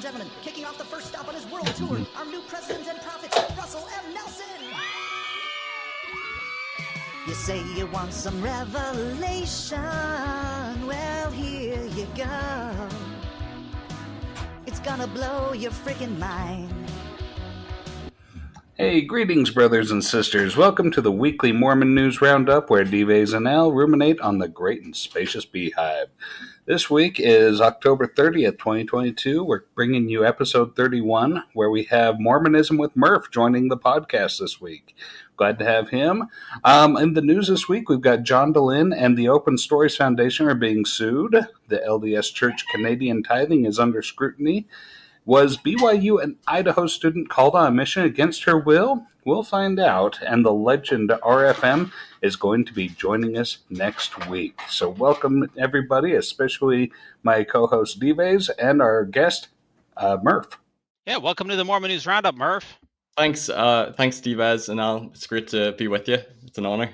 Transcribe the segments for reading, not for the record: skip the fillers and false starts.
gentlemen, kicking off the first stop on his world tour, our new president and prophet, Russell M. Nelson. You say you want some revelation, well, here you go. It's gonna blow your freaking mind. Hey, greetings, brothers and sisters. Welcome to the weekly Mormon News Roundup, where Dives and Al ruminate on the great and spacious beehive. This week is October 30th, 2022. We're bringing you episode 31, where we have Mormonism with Murph joining the podcast this week. Glad to have him. In the news this week, we've got John Dehlin and the Open Stories Foundation are being sued. The LDS Church Canadian tithing is under scrutiny. Was BYU an Idaho student called on a mission against her will? We'll find out. And the legend RFM is going to be joining us next week. So welcome, everybody, especially my co-host Dives and our guest, Murph. Yeah, welcome to the Mormon News Roundup, Murph. Thanks, Dives and Al. It's great to be with you. It's an honor.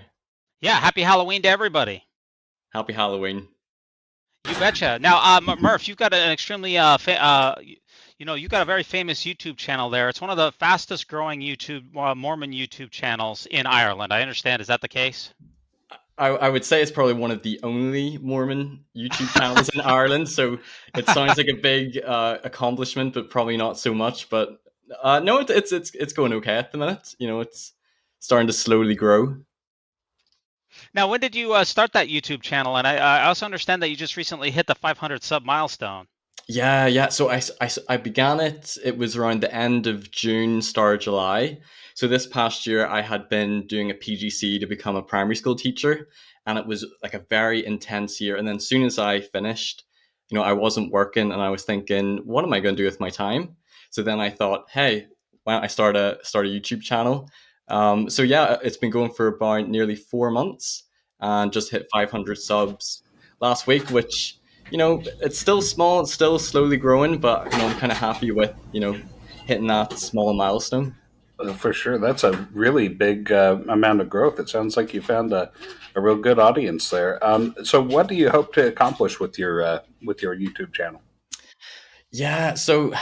Yeah, happy Halloween to everybody. Happy Halloween. You betcha. Now, Murph, you've got an extremely you've got a very famous YouTube channel there. It's one of the fastest growing Mormon YouTube channels in Ireland. I understand. Is that the case? I would say it's probably one of the only Mormon YouTube channels in Ireland. So it sounds like a big accomplishment, but probably not so much. But no, it's going okay at the minute. You know, it's starting to slowly grow. Now, when did you start that YouTube channel? And I also understand that you just recently hit the 500 sub milestone. Yeah. So I began it. It was around the end of June, start of July. So this past year, I had been doing a PGC to become a primary school teacher, and it was like a very intense year. And then as soon as I finished, I wasn't working, and I was thinking, what am I going to do with my time? So then I thought, hey, why don't I start a YouTube channel? So yeah, it's been going for about nearly 4 months, and just hit 500 subs last week, which, it's still small, it's still slowly growing, but I'm kind of happy with, hitting that small milestone. For sure. That's a really big amount of growth. It sounds like you found a real good audience there. So what do you hope to accomplish with your YouTube channel? Yeah, so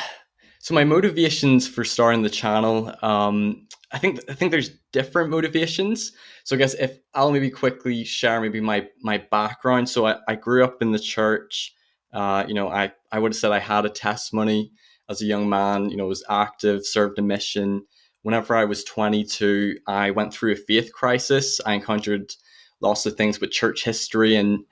my motivations for starting the channel, I think there's different motivations. So I guess if I'll maybe quickly share maybe my background. So I grew up in the church. I would have said I had a testimony as a young man, was active, served a mission. Whenever I was 22, I went through a faith crisis. I encountered lots of things with church history and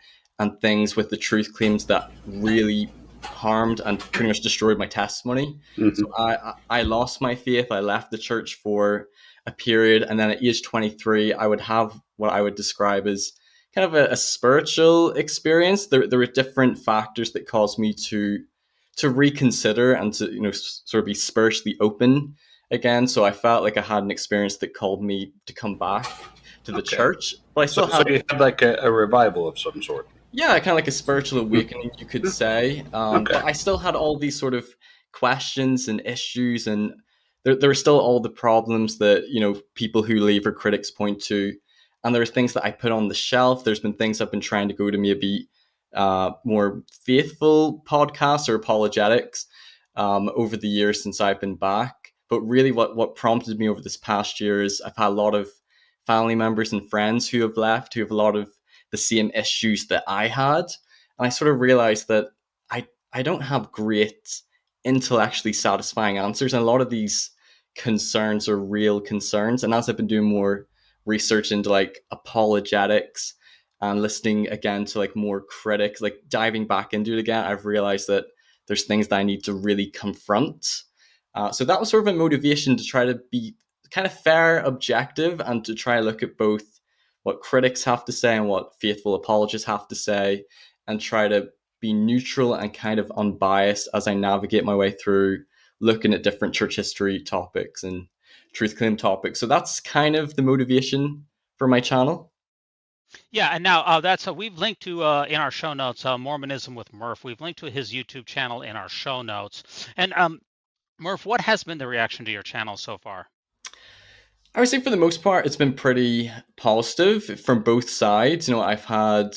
things with the truth claims that really harmed and pretty much destroyed my testimony. Mm-hmm. So I lost my faith. I left the church for a period, and then at age 23, I would have what I would describe as kind of a spiritual experience. There were different factors that caused me to reconsider and to sort of be spiritually open again. So I felt like I had an experience that called me to come back to the church. But I still you had like a revival of some sort. Yeah, kind of like a spiritual awakening, you could say. But I still had all these sort of questions and issues, and there were still all the problems that, people who leave or critics point to. And there are things that I put on the shelf. There's been things I've been trying to go to maybe more faithful podcasts or apologetics over the years since I've been back. But really what prompted me over this past year is I've had a lot of family members and friends who have left, who have a lot of the same issues that I had. And I sort of realized that I don't have great intellectually satisfying answers. And a lot of these concerns are real concerns. And as I've been doing more research into like apologetics and listening again to like more critics, like diving back into it again, I've realized that there's things that I need to really confront. So that was sort of a motivation to try to be kind of fair, objective, and to try to look at both what critics have to say and what faithful apologists have to say, and try to be neutral and kind of unbiased as I navigate my way through looking at different church history topics and truth claim topics. So that's kind of the motivation for my channel. Yeah, and now we've linked to in our show notes, Mormonism with Murph. We've linked to his YouTube channel in our show notes. And Murph, what has been the reaction to your channel so far? I would say for the most part, it's been pretty positive from both sides. I've had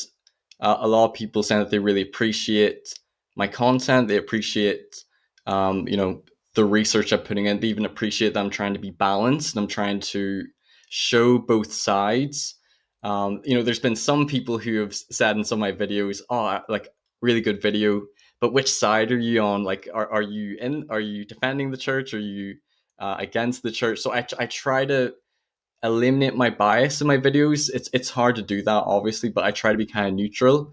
a lot of people saying that they really appreciate my content. They appreciate the research I'm putting in. They even appreciate that I'm trying to be balanced and I'm trying to show both sides. There's been some people who have said in some of my videos, "Oh, like really good video, but which side are you on? Like, are you defending the church? Are you against the church?" So I try to eliminate my bias in my videos. It's hard to do that, obviously, but I try to be kind of neutral.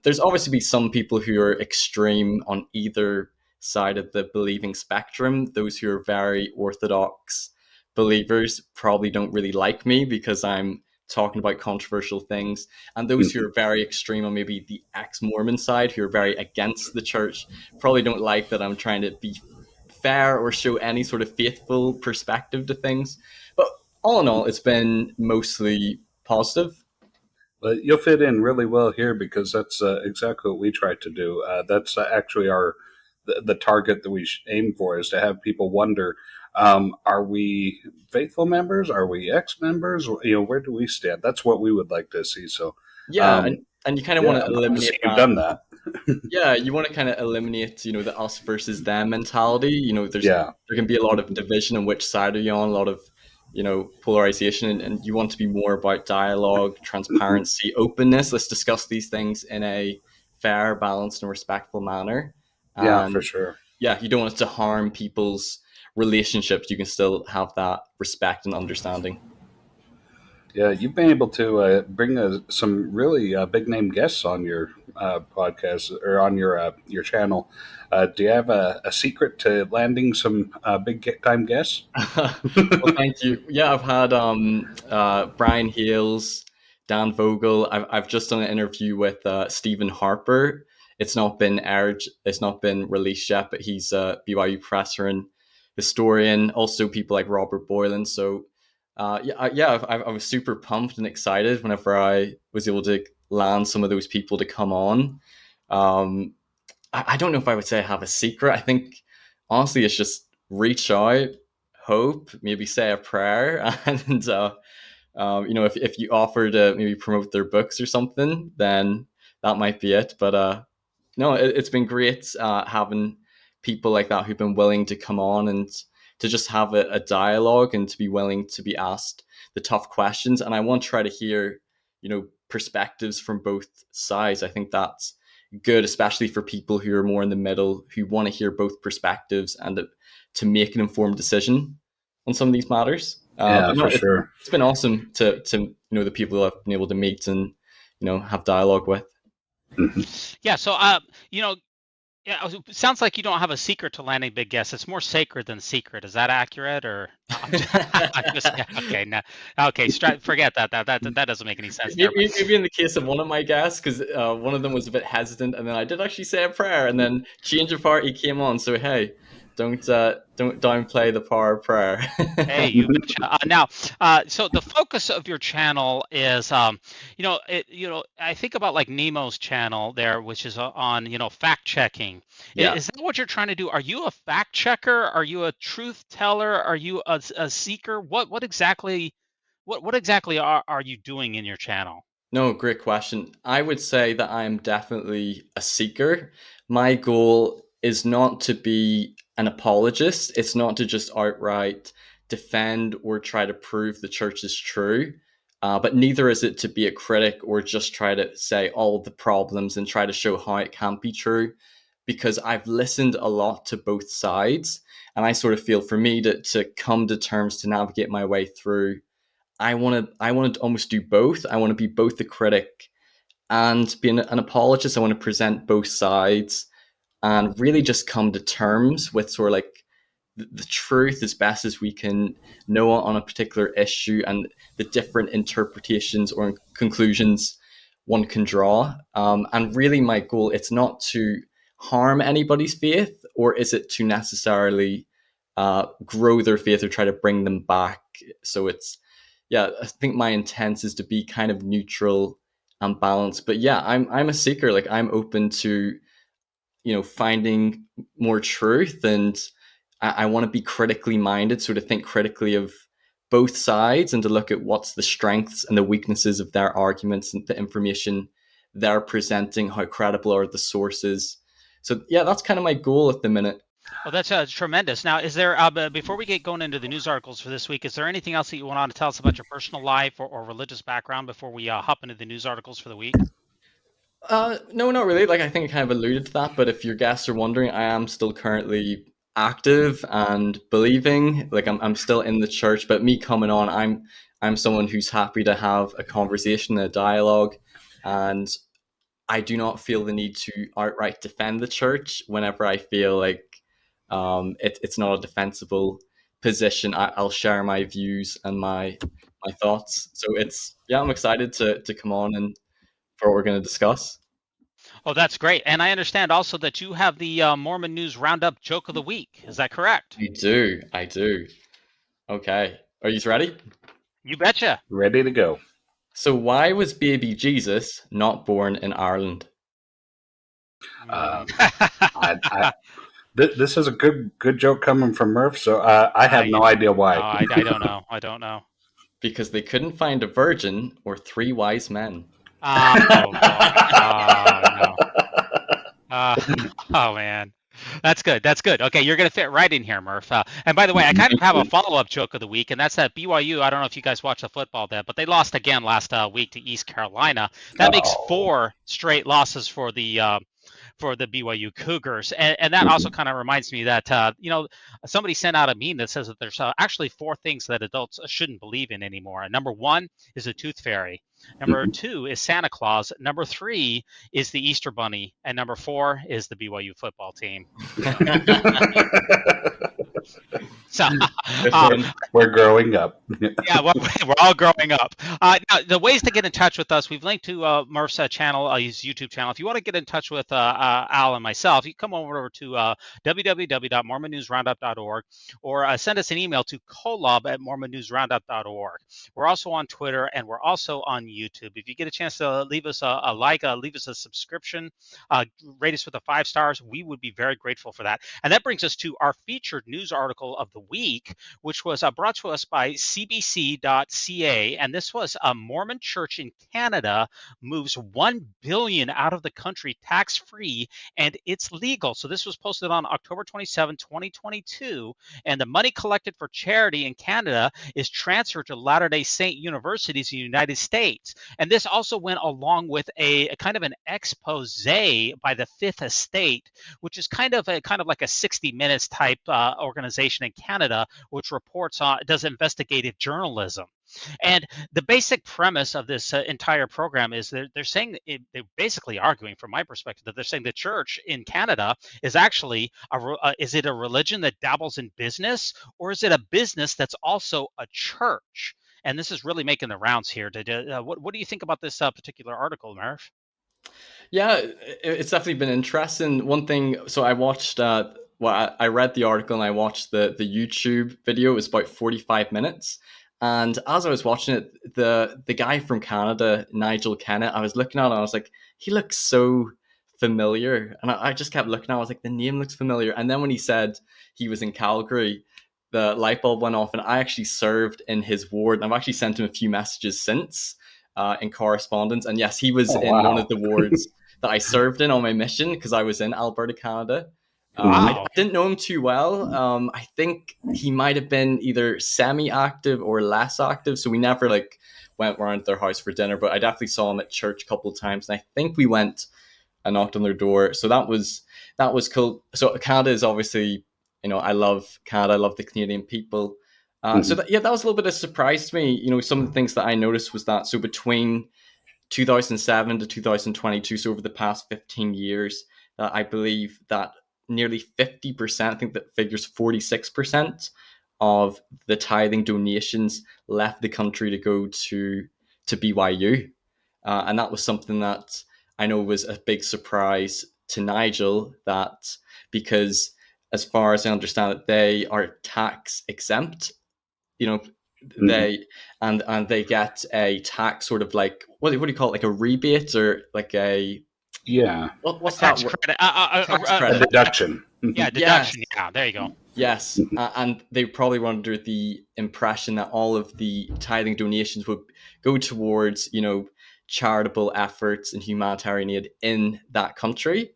There's obviously be some people who are extreme on either side of the believing spectrum. Those who are very orthodox believers probably don't really like me because I'm talking about controversial things. And those who are very extreme on maybe the ex-Mormon side, who are very against the church, probably don't like that I'm trying to be fair or show any sort of faithful perspective to things. But all in all, it's been mostly positive. But you'll fit in really well here because that's exactly what we try to do. That's actually the target that we aim for, is to have people wonder, are we faithful members? Are we ex-members? Where do we stand? That's what we would like to see. So yeah, and you kind of want to eliminate you've done that. Yeah, you want to kind of eliminate, the us versus them mentality. There can be a lot of division on which side are you on, a lot of, polarization, and you want to be more about dialogue, transparency, openness. Let's discuss these things in a fair, balanced, and respectful manner. Yeah, for sure. Yeah, you don't want it to harm people's relationships. You can still have that respect and understanding. Yeah, you've been able to bring some really big name guests on your podcast or on your channel. Do you have a secret to landing some big time guests? Well, thank you. Yeah, I've had Brian Hales, Dan Vogel. I've just done an interview with Stephen Harper. It's not been aired. It's not been released yet, but he's a BYU professor and historian. Also, people like Robert Boylan. So. I was super pumped and excited whenever I was able to land some of those people to come on. I don't know if I would say I have a secret. I think, honestly, it's just reach out, hope, maybe say a prayer, and if you offer to maybe promote their books or something, then that might be it. But no, it's been great having people like that who've been willing to come on and to just have a dialogue and to be willing to be asked the tough questions. And I want to try to hear, perspectives from both sides. I think that's good, especially for people who are more in the middle, who want to hear both perspectives and to make an informed decision on some of these matters. For sure. It's been awesome to the people I've been able to meet and, have dialogue with. Yeah. So, yeah, it sounds like you don't have a secret to landing big guests. It's more sacred than secret. Is that accurate? Or okay, no, okay, forget that. That doesn't make any sense. Maybe in the case of one of my guests, because one of them was a bit hesitant, and then I did actually say a prayer, and then change of heart, he came on. So hey, don't downplay the power of prayer. Hey, you betcha. Now, so the focus of your channel is, I think about like Nemo's channel there, which is on, fact checking. Yeah. Is that what you're trying to do? Are you a fact checker? Are you a truth teller? Are you a seeker? What exactly are you doing in your channel? No, great question. I would say that I'm definitely a seeker. My goal is not to be an apologist. It's not to just outright defend or try to prove the church is true. But neither is it to be a critic or just try to say all of the problems and try to show how it can't be true. Because I've listened a lot to both sides. And I sort of feel for me to come to terms to navigate my way through, I want to almost do both. I want to be both a critic and be an apologist. I want to present both sides and really just come to terms with sort of like the truth as best as we can know on a particular issue and the different interpretations or conclusions one can draw. And really my goal, it's not to harm anybody's faith, or is it to necessarily grow their faith or try to bring them back. So I think my intent is to be kind of neutral and balanced. But yeah, I'm a seeker. Like I'm open to, finding more truth, and I want to be critically minded, so to think critically of both sides and to look at what's the strengths and the weaknesses of their arguments and the information they're presenting, how credible are the sources. So yeah, that's kind of my goal at the minute. Oh, that's tremendous. Now, is there, before we get going into the news articles for this week, is there anything else that you want to tell us about your personal life or religious background before we hop into the news articles for the week? No, not really. Like, I think I kind of alluded to that, but if your guests are wondering, I am still currently active and believing. Like, I'm still in the church, but me coming on, I'm someone who's happy to have a conversation, a dialogue, and I do not feel the need to outright defend the church whenever I feel like it's not a defensible position. I'll share my views and my thoughts. So I'm excited to come on and for what we're going to discuss. Oh, that's great. And I understand also that you have the Mormon News Roundup joke of the week. Is that correct? I do. Okay. Are you ready? You betcha. Ready to go. So why was baby Jesus not born in Ireland? This is a good joke coming from Murph, so I have no idea why. No, I don't know. I don't know. Because they couldn't find a virgin or 3 wise men. Oh, no. Oh, man. That's good. That's good. Okay, you're going to fit right in here, Murph. And by the way, I kind of have a follow-up joke of the week, and that's that BYU. I don't know if you guys watch the football there, but they lost again last week to East Carolina. That makes 4 straight losses for the BYU Cougars. And that also kind of reminds me that, somebody sent out a meme that says that there's actually 4 things that adults shouldn't believe in anymore. And number 1 is the tooth fairy. Number 2 is Santa Claus. Number 3 is the Easter Bunny. And number 4 is the BYU football team. So we're growing up. Yeah, well, we're all growing up. Now, the ways to get in touch with us, we've linked to Murph's channel, his YouTube channel. If you want to get in touch with Al and myself, you can come over to www.mormonnewsroundup.org or send us an email to kolob@mormonnewsroundup.org. We're also on Twitter, and we're also on YouTube. If you get a chance to leave us a like, leave us a subscription, rate us with 5 stars, we would be very grateful for that. And that brings us to our featured news article of the week, which was brought to us by cbc.ca. And this was a Mormon church in Canada moves $1 billion out of the country tax-free, and it's legal. So this was posted on October 27, 2022. And the money collected for charity in Canada is transferred to Latter-day Saint universities in the United States. And this also went along with a kind of an expose by the Fifth Estate, which is kind of like a 60 Minutes type organization in Canada, which reports on, does investigative journalism. And the basic premise of this entire program is they're saying, they're basically arguing, from my perspective, that they're saying the church in Canada is actually, is it a religion that dabbles in business, or is it a business that's also a church? And this is really making the rounds here. What do you think about this particular article, Murph? Yeah, it's definitely been interesting. One thing, so I watched, I read the article and I watched the YouTube video. It was about 45 minutes. And as I was watching it, the guy from Canada, Nigel Kennett, I was looking at him and I was like, he looks so familiar. And I just kept looking at him, I was like, the name looks familiar. And then when he said he was in Calgary, the light bulb went off, and I actually served in his ward. And I've actually sent him a few messages since in correspondence. And yes, he was in one of the wards that I served in on my mission, because I was in Alberta, Canada. I didn't know him too well. I think he might have been either semi-active or less active, so we never went around their house for dinner, but I definitely saw him at church a couple of times, and I think we went and knocked on their door. So that was cool. So Canada is obviously, I love Canada, I love the Canadian people. So that was a little bit of a surprise to me. Some of the things that I noticed was that, so between 2007 to 2022, so over the past 15 years, I believe that nearly 50%, I think that figures 46% of the tithing donations left the country to go to BYU. And that was something that I know was a big surprise to Nigel, that because as far as I understand it, they are tax exempt. They and they get a tax sort of like, what do you call it, like a rebate, or like a what's tax that credit? Tax credit. A deduction. Yeah, deduction. Yes. Yeah, there you go. Yes, and they probably were under the impression that all of the tithing donations would go towards charitable efforts and humanitarian aid in that country.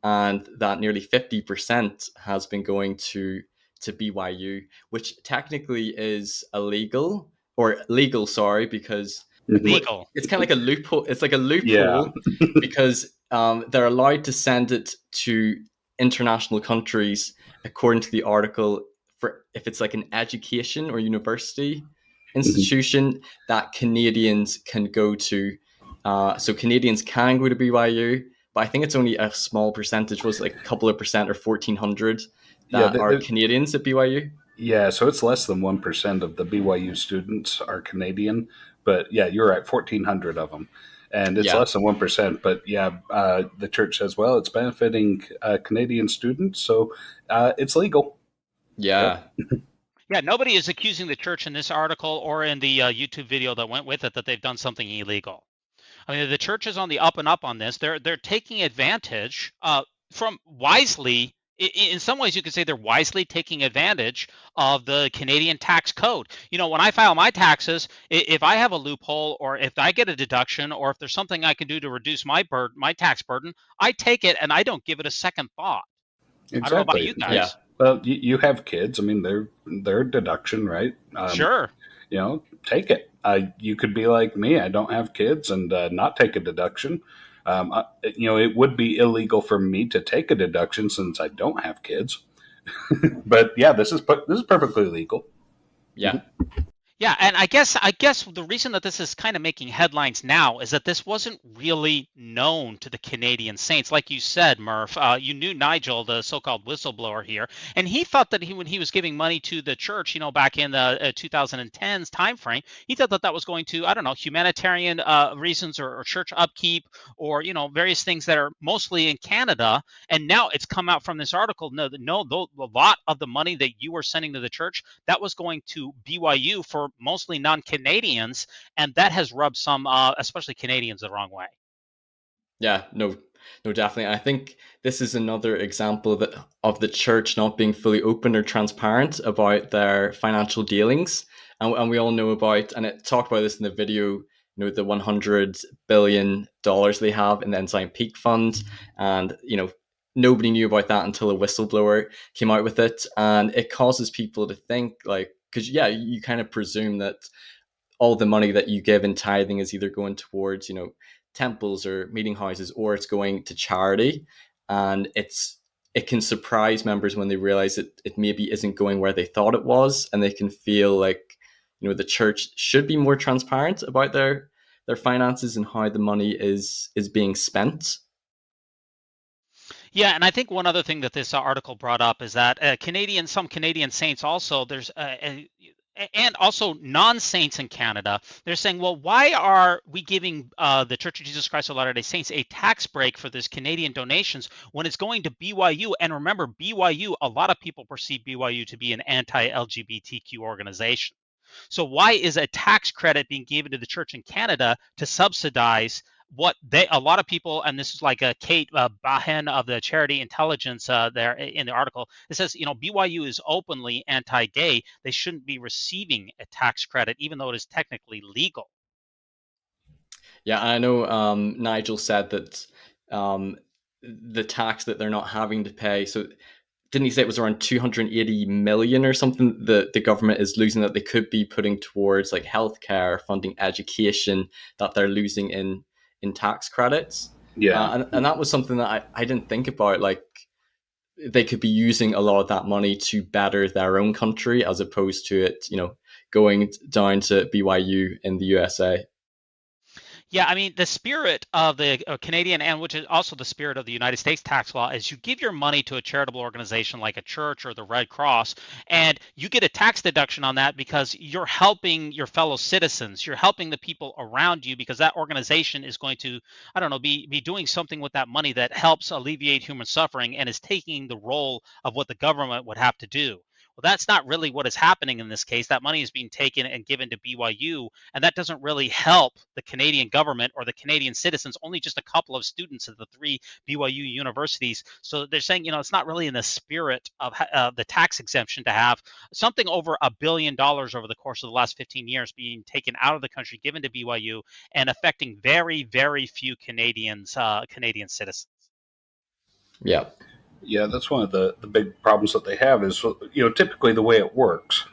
and that nearly 50% has been going to BYU, which technically is illegal or legal, sorry, because Legal. it's kind of like a loophole. It's like a Yeah. loophole because they're allowed to send it to international countries according to the article for if it's like an education or university institution that Canadians can go to. So Canadians can go to BYU, but I think it's only a small percentage. Was it like a couple of percent or 1,400 Yeah, that are Canadians at BYU? yeah, so it's less than 1% of the BYU students are Canadian, but yeah, you're right, 1,400 of them. And it's Yeah. less than 1%, but yeah, the church says, well, it's benefiting Canadian students, so it's legal. Yeah. Yeah, nobody is accusing the church in this article or in the YouTube video that went with it that they've done something illegal. I mean, the church is on the up and up on this. They're taking advantage from wisely. In some ways, you could say they're wisely taking advantage of the Canadian tax code. You know, when I file my taxes, if I have a loophole or if I get a deduction or if there's something I can do to reduce my tax burden, I take it and I don't give it a second thought. I don't know about Exactly. you Yeah. guys. Well, you have kids. I mean, they're deduction, right? Sure. You know, take it. You could be like me. I don't have kids and not take a deduction. You know, it would be illegal for me to take a deduction since I don't have kids. But yeah, this is perfectly legal. Yeah. Yeah, and I guess the reason that this is kind of making headlines now is that this wasn't really known to the Canadian saints. Like you said, Murph, you knew Nigel, the so-called whistleblower here, and he thought that when he was giving money to the church, you know, back in the 2010s timeframe, he thought that that was going to, I don't know, humanitarian reasons or church upkeep or, you know, various things that are mostly in Canada. And now it's come out from this article, no, a lot of the money that you were sending to the church, that was going to BYU for mostly non-Canadians, and that has rubbed some, especially Canadians, the wrong way. Yeah, no, definitely. I think this is another example of the church not being fully open or transparent about their financial dealings, and we all know about, and it talked about this in the video. You know, the $100 billion they have in the Ensign Peak Fund, and you know, nobody knew about that until a whistleblower came out with it, and it causes people to think like, because yeah, you kind of presume that all the money that you give in tithing is either going towards, you know, temples or meeting houses, or it's going to charity. And it can surprise members when they realize it maybe isn't going where they thought it was, and they can feel like, you know, the church should be more transparent about their finances and how the money is being spent. Yeah, and I think one other thing that this article brought up is that some Canadian saints also and also non-saints in Canada, they're saying, well, why are we giving the Church of Jesus Christ of Latter-day Saints a tax break for this Canadian donations when it's going to BYU? And remember, BYU, a lot of people perceive BYU to be an anti-LGBTQ organization. So why is a tax credit being given to the church in Canada to subsidize what a lot of people, and this is like a Kate Bahen of the Charity Intelligence there in the article, it says, you know, BYU is openly anti-gay. They shouldn't be receiving a tax credit, even though it is technically legal. Yeah, I know Nigel said that the tax that they're not having to pay, so didn't he say it was around 280 million or something that the government is losing that they could be putting towards like healthcare, funding education, that they're losing in tax credits? Yeah. And that was something that I didn't think about. Like, they could be using a lot of that money to better their own country as opposed to it, you know, going down to BYU in the USA. Yeah, I mean, the spirit of the Canadian, and which is also the spirit of the United States tax law, is you give your money to a charitable organization like a church or the Red Cross, and you get a tax deduction on that because you're helping your fellow citizens. You're helping the people around you because that organization is going to, I don't know, be doing something with that money that helps alleviate human suffering and is taking the role of what the government would have to do. Well, that's not really what is happening in this case. That money is being taken and given to BYU, and that doesn't really help the Canadian government or the Canadian citizens. Only just a couple of students at the 3 BYU universities. So they're saying, you know, it's not really in the spirit of the tax exemption to have something over $1 billion over the course of the last 15 years being taken out of the country, given to BYU, and affecting very, very few Canadian citizens. Yeah. Yeah, that's one of the big problems that they have is, typically the way it works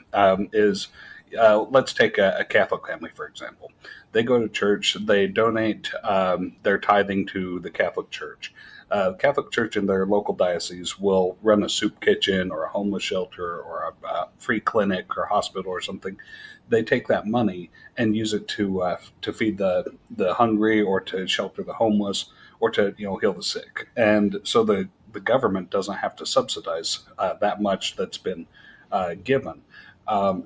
is, let's take a Catholic family, for example. They go to church, they donate their tithing to the Catholic Church. Catholic Church in their local diocese will run a soup kitchen or a homeless shelter or a free clinic or hospital or something. They take that money and use it to feed the hungry or to shelter the homeless or to heal the sick. And so the government doesn't have to subsidize that much that's been given.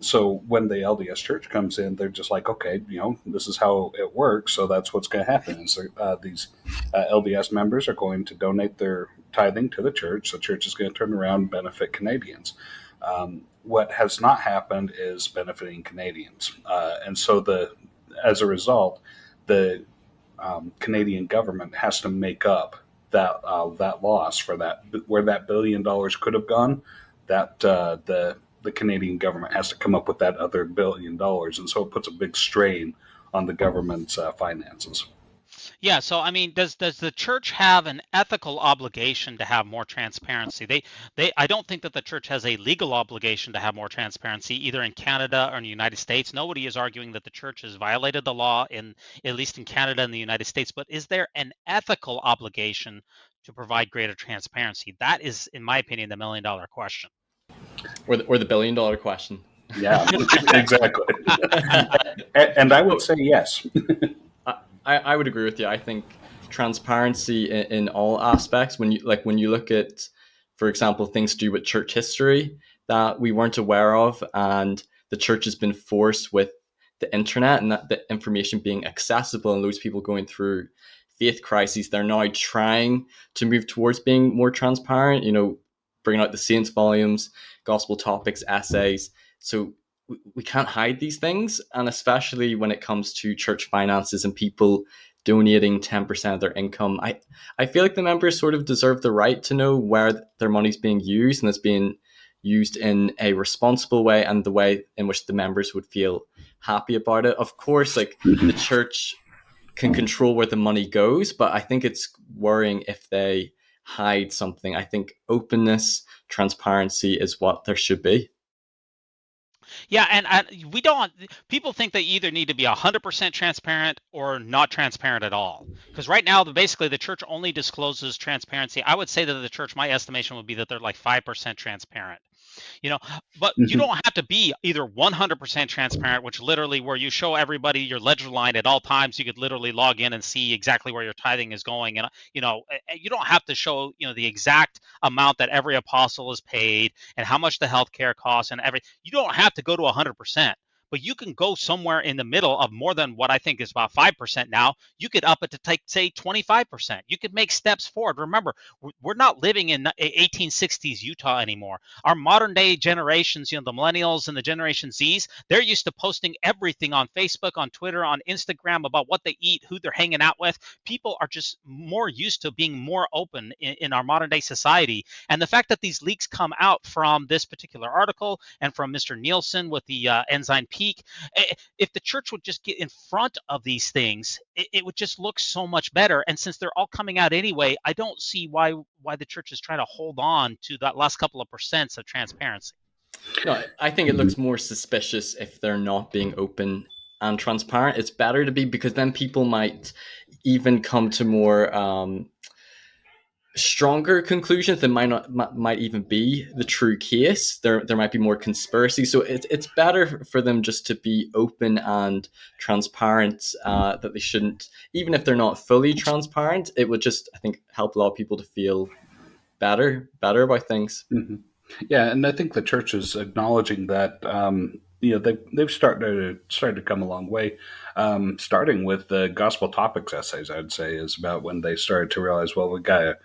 So when the LDS Church comes in, they're just like, okay, this is how it works, so that's what's going to happen. Is these LDS members are going to donate their tithing to the church. The church is going to turn around and benefit Canadians. What has not happened is benefiting Canadians, and so as a result, the Canadian government has to make up that loss for that, where that $1 billion could have gone. That the Canadian government has to come up with that other $1 billion, and so it puts a big strain on the government's finances. Yeah, so I mean, does the church have an ethical obligation to have more transparency? I don't think that the church has a legal obligation to have more transparency, either in Canada or in the United States. Nobody is arguing that the church has violated the law at least in Canada and the United States, but is there an ethical obligation to provide greater transparency? That is, in my opinion, the $1 million question. Or the $1 billion question. Yeah, exactly. And I would say yes. I would agree with you. I think transparency in all aspects. When you look at, for example, things to do with church history that we weren't aware of, and the church has been forced with the internet and that the information being accessible, and those people going through faith crises, they're now trying to move towards being more transparent. Bringing out the saints volumes, gospel topics, essays. So we can't hide these things, and especially when it comes to church finances and people donating 10% of their income, I feel like the members sort of deserve the right to know where their money's being used, and it's being used in a responsible way and the way in which the members would feel happy about it. Of course, the church can control where the money goes, but I think it's worrying if they hide something. I think openness, transparency is what there should be. Yeah, and we don't. People think they either need to be 100% transparent or not transparent at all. Because right now, basically, the church only discloses transparency. I would say that the church, my estimation would be that they're like 5% transparent. But you don't have to be either 100% transparent, which literally where you show everybody your ledger line at all times. You could literally log in and see exactly where your tithing is going, and you don't have to show the exact amount that every apostle is paid and how much the healthcare costs and you don't have to go to 100%. But you can go somewhere in the middle of more than what I think is about 5% now. You could up it to take, say, 25%. You could make steps forward. Remember, we're not living in 1860s Utah anymore. Our modern day generations, the millennials and the Generation Zs, they're used to posting everything on Facebook, on Twitter, on Instagram about what they eat, who they're hanging out with. People are just more used to being more open in our modern day society. And the fact that these leaks come out from this particular article and from Mr. Nielsen with the enzyme peak, if the church would just get in front of these things, it would just look so much better. And since they're all coming out anyway, I don't see why the church is trying to hold on to that last couple of percents of transparency. No, I think it looks more suspicious if they're not being open and transparent. It's better to be, because then people might even come to more stronger conclusions that might even be the true case. There might be more conspiracy. So it's better for them just to be open and transparent, that they shouldn't, even if they're not fully transparent, it would just, I think, help a lot of people to feel better about things. Mm-hmm. Yeah, and I think the church is acknowledging that they've started to come a long way. Starting with the gospel topics essays, I'd say, is about when they started to realize, well, we gotta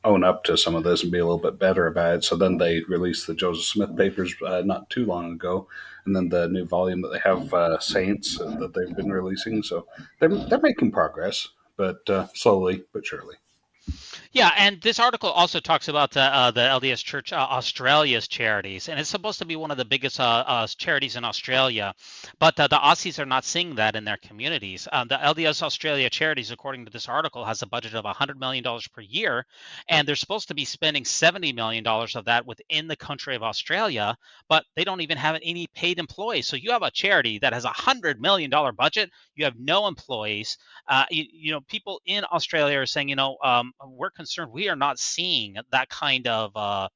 own up to some of this and be a little bit better about it. So then they released the Joseph Smith papers not too long ago, and then the new volume that they have, Saints, that they've been releasing. So they're making progress, but slowly but surely. Yeah, and this article also talks about the LDS Church Australia's charities, and it's supposed to be one of the biggest charities in Australia, but the Aussies are not seeing that in their communities. The LDS Australia charities, according to this article, has a budget of $100 million per year, and they're supposed to be spending $70 million of that within the country of Australia, but they don't even have any paid employees. So you have a charity that has a $100 million budget, you have no employees. People in Australia are saying, we're concerned. We are not seeing that kind of,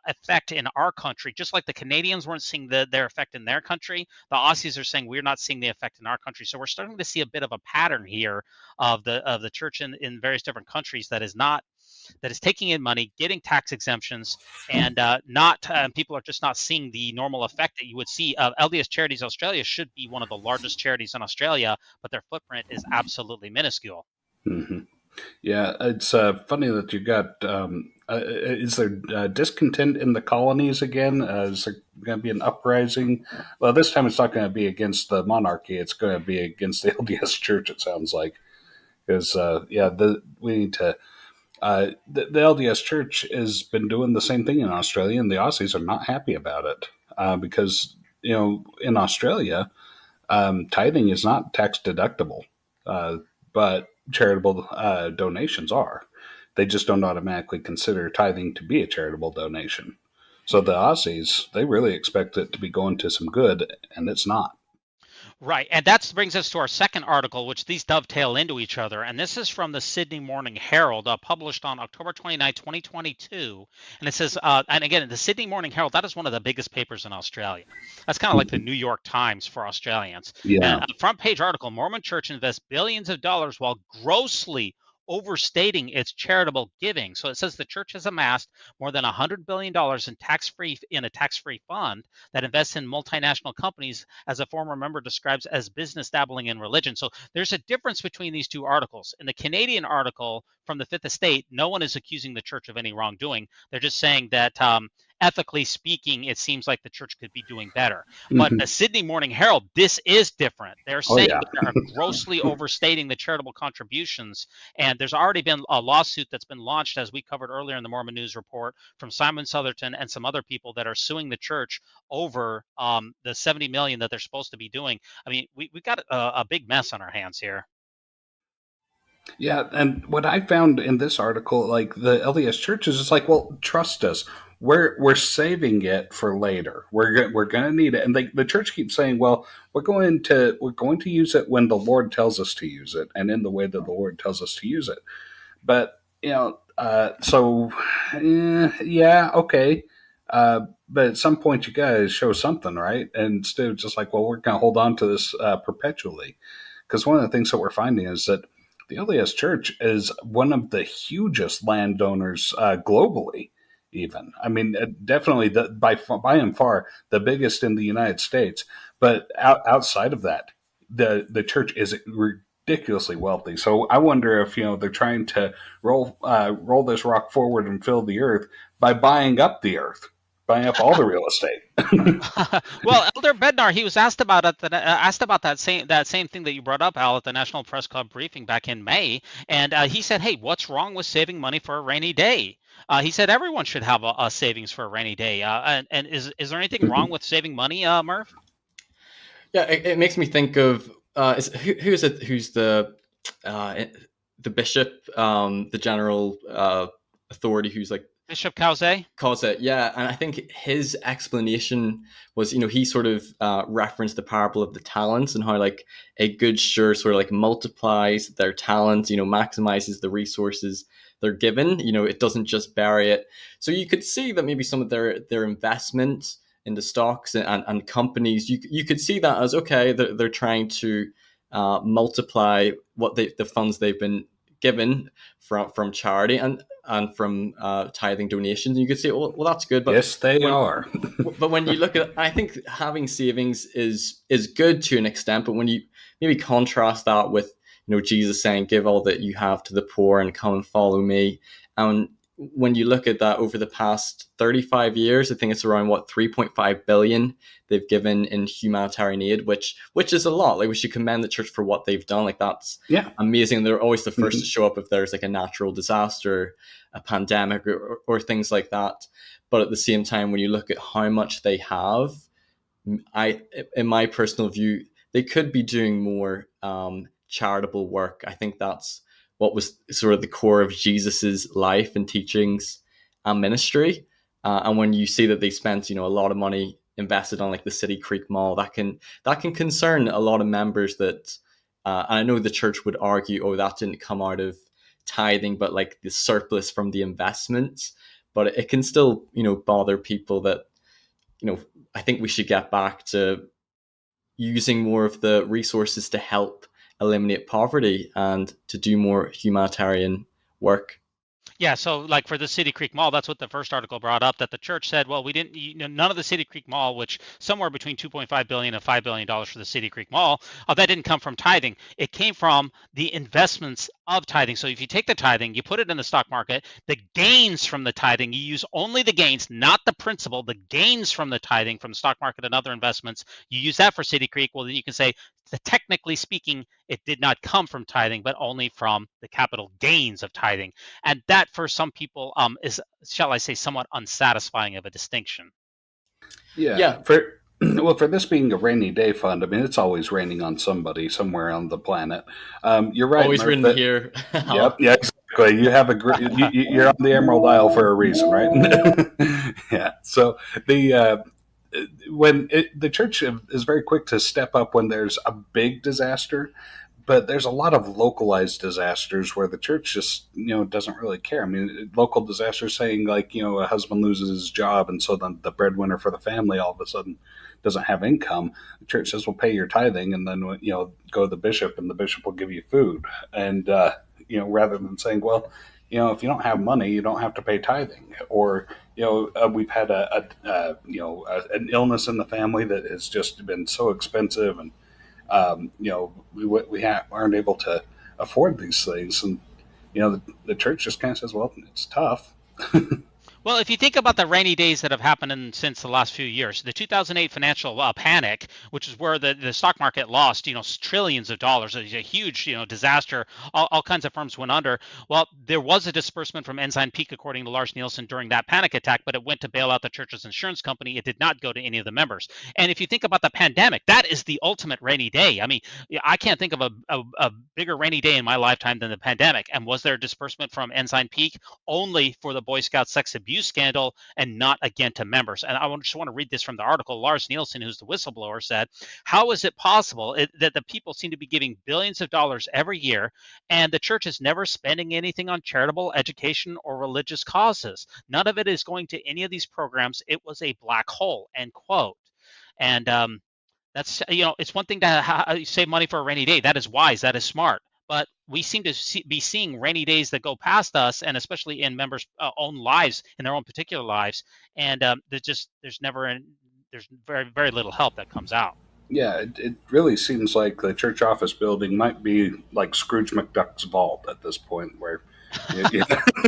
effect in our country. Just like the Canadians weren't seeing their effect in their country, the Aussies are saying we're not seeing the effect in our country. So we're starting to see a bit of a pattern here of the church in various different countries that is taking in money, getting tax exemptions, and not people are just not seeing the normal effect that you would see. LDS Charities Australia should be one of the largest charities in Australia, but their footprint is absolutely minuscule. Mm-hmm. Yeah, it's funny that you got. Is there discontent in the colonies again? Is there going to be an uprising? Well, this time it's not going to be against the monarchy. It's going to be against the LDS Church. It sounds like, because we need to. The LDS Church has been doing the same thing in Australia, and the Aussies are not happy about it because in Australia, tithing is not tax deductible, but charitable donations are. They just don't automatically consider tithing to be a charitable donation. So the Aussies, they really expect it to be going to some good, and it's not. Right. And that brings us to our second article, which these dovetail into each other. And this is from the Sydney Morning Herald, published on October 29, 2022. And it says, and again, the Sydney Morning Herald, that is one of the biggest papers in Australia. That's kind of like the New York Times for Australians. Yeah. And a front page article, Mormon Church invests billions of dollars while grossly overstating its charitable giving. So it says the church has amassed more than $100 billion in a tax-free fund that invests in multinational companies, as a former member describes as business dabbling in religion. So there's a difference between these two articles. In the Canadian article from the Fifth Estate, no one is accusing the church of any wrongdoing. They're just saying that ethically speaking, it seems like the church could be doing better. But the Sydney Morning Herald, this is different. They're saying that they are grossly overstating the charitable contributions. And there's already been a lawsuit that's been launched, as we covered earlier in the Mormon News Report, from Simon Southerton and some other people that are suing the church over the $70 million that they're supposed to be doing. I mean, we've got a big mess on our hands here. Yeah, and what I found in this article, like the LDS Church is just like, well, trust us. We're saving it for later. We're going to need it, and the church keeps saying, well, we're going to use it when the Lord tells us to use it, and in the way that the Lord tells us to use it. But yeah, okay. But at some point, you guys show something, right? And instead of just like, well, we're going to hold on to this perpetually, because one of the things that we're finding is that the LDS Church is one of the hugest landowners globally. Even, I mean, definitely by and far the biggest in the United States. But outside of that, the church is ridiculously wealthy. So I wonder if they're trying to roll this rock forward and fill the earth by buying up the earth. Buying up all the real estate. Well, Elder Bednar, he was asked about that same thing that you brought up, Al, at the National Press Club briefing back in May, and he said, "Hey, what's wrong with saving money for a rainy day?" He said everyone should have a savings for a rainy day. And is there anything wrong with saving money, Murph? Yeah, it makes me think of who's the bishop, the general authority, who's like Bishop Causet, yeah. And I think his explanation was, he sort of referenced the parable of the talents and how like a good steward sort of like multiplies their talents, maximizes the resources they're given. It doesn't just bury it. So you could see that maybe some of their investments in the stocks and companies, you could see that as, okay, they're trying to multiply what the funds they've been given from charity and from tithing donations. And you could say, well, that's good. But yes, they are. But when you look at it, I think having savings is good to an extent. But when you maybe contrast that with, Jesus saying, give all that you have to the poor and come and follow me. And when you look at that over the past 35 years, I think it's around 3.5 billion they've given in humanitarian aid, which is a lot. Like, we should commend the church for what they've done. Like, that's amazing. They're always the first to show up if there's like a natural disaster, a pandemic, or things like that. But at the same time, when you look at how much they have, in my personal view, they could be doing more charitable work. I think that's what was sort of the core of Jesus's life and teachings and ministry. And when you see that they spent, a lot of money invested on like the City Creek Mall, that can concern a lot of members. That and I know the church would argue, oh, that didn't come out of tithing, but like the surplus from the investments. But it can still, bother people that, I think we should get back to using more of the resources to help eliminate poverty and to do more humanitarian work. Yeah, so like for the City Creek Mall, that's what the first article brought up, that the church said, well, we didn't, none of the City Creek Mall, which somewhere between $2.5 billion and $5 billion for the City Creek Mall, that didn't come from tithing. It came from the investments of tithing. So if you take the tithing, you put it in the stock market, the gains from the tithing, you use only the gains, not the principal, the gains from the tithing from the stock market and other investments, you use that for City Creek. Well, then you can say, technically speaking, it did not come from tithing, but only from the capital gains of tithing. And that for some people is, shall I say, somewhat unsatisfying of a distinction. Yeah. For this being a rainy day fund, I mean, it's always raining on somebody somewhere on the planet. You're right. Always raining here. Yep. Yeah, exactly. You have you're on the Emerald Isle for a reason, right? Yeah. So the church is very quick to step up when there's a big disaster, but there's a lot of localized disasters where the church just, doesn't really care. I mean, local disasters saying like, a husband loses his job, and so then the breadwinner for the family all of a sudden doesn't have income. The church says, we'll pay your tithing, and then, go to the bishop, and the bishop will give you food. And, rather than saying, well, if you don't have money, you don't have to pay tithing. Or, we've had an illness in the family that has just been so expensive, and we aren't able to afford these things. And, the church just kind of says, well, it's tough. Well, if you think about the rainy days that have happened since the last few years, the 2008 financial panic, which is where the stock market lost, trillions of dollars, it was a huge, disaster. All kinds of firms went under. Well, there was a disbursement from Ensign Peak, according to Lars Nielsen, during that panic attack, but it went to bail out the church's insurance company. It did not go to any of the members. And if you think about the pandemic, that is the ultimate rainy day. I mean, I can't think of a bigger rainy day in my lifetime than the pandemic. And was there a disbursement from Ensign Peak? Only for the Boy Scout sex abuse scandal, and not again to members. And I just want to read this from the article. Lars Nielsen, who's the whistleblower, said, how is it possible that the people seem to be giving billions of dollars every year, and the church is never spending anything on charitable, education, or religious causes? None of it is going to any of these programs. It was a black hole, end quote. And that's, it's one thing to save money for a rainy day. That is wise. That is smart. But we seem to be seeing rainy days that go past us, and especially in members' own lives, in their own particular lives. And there's very, very little help that comes out. Yeah, it really seems like the church office building might be like Scrooge McDuck's vault at this point, where you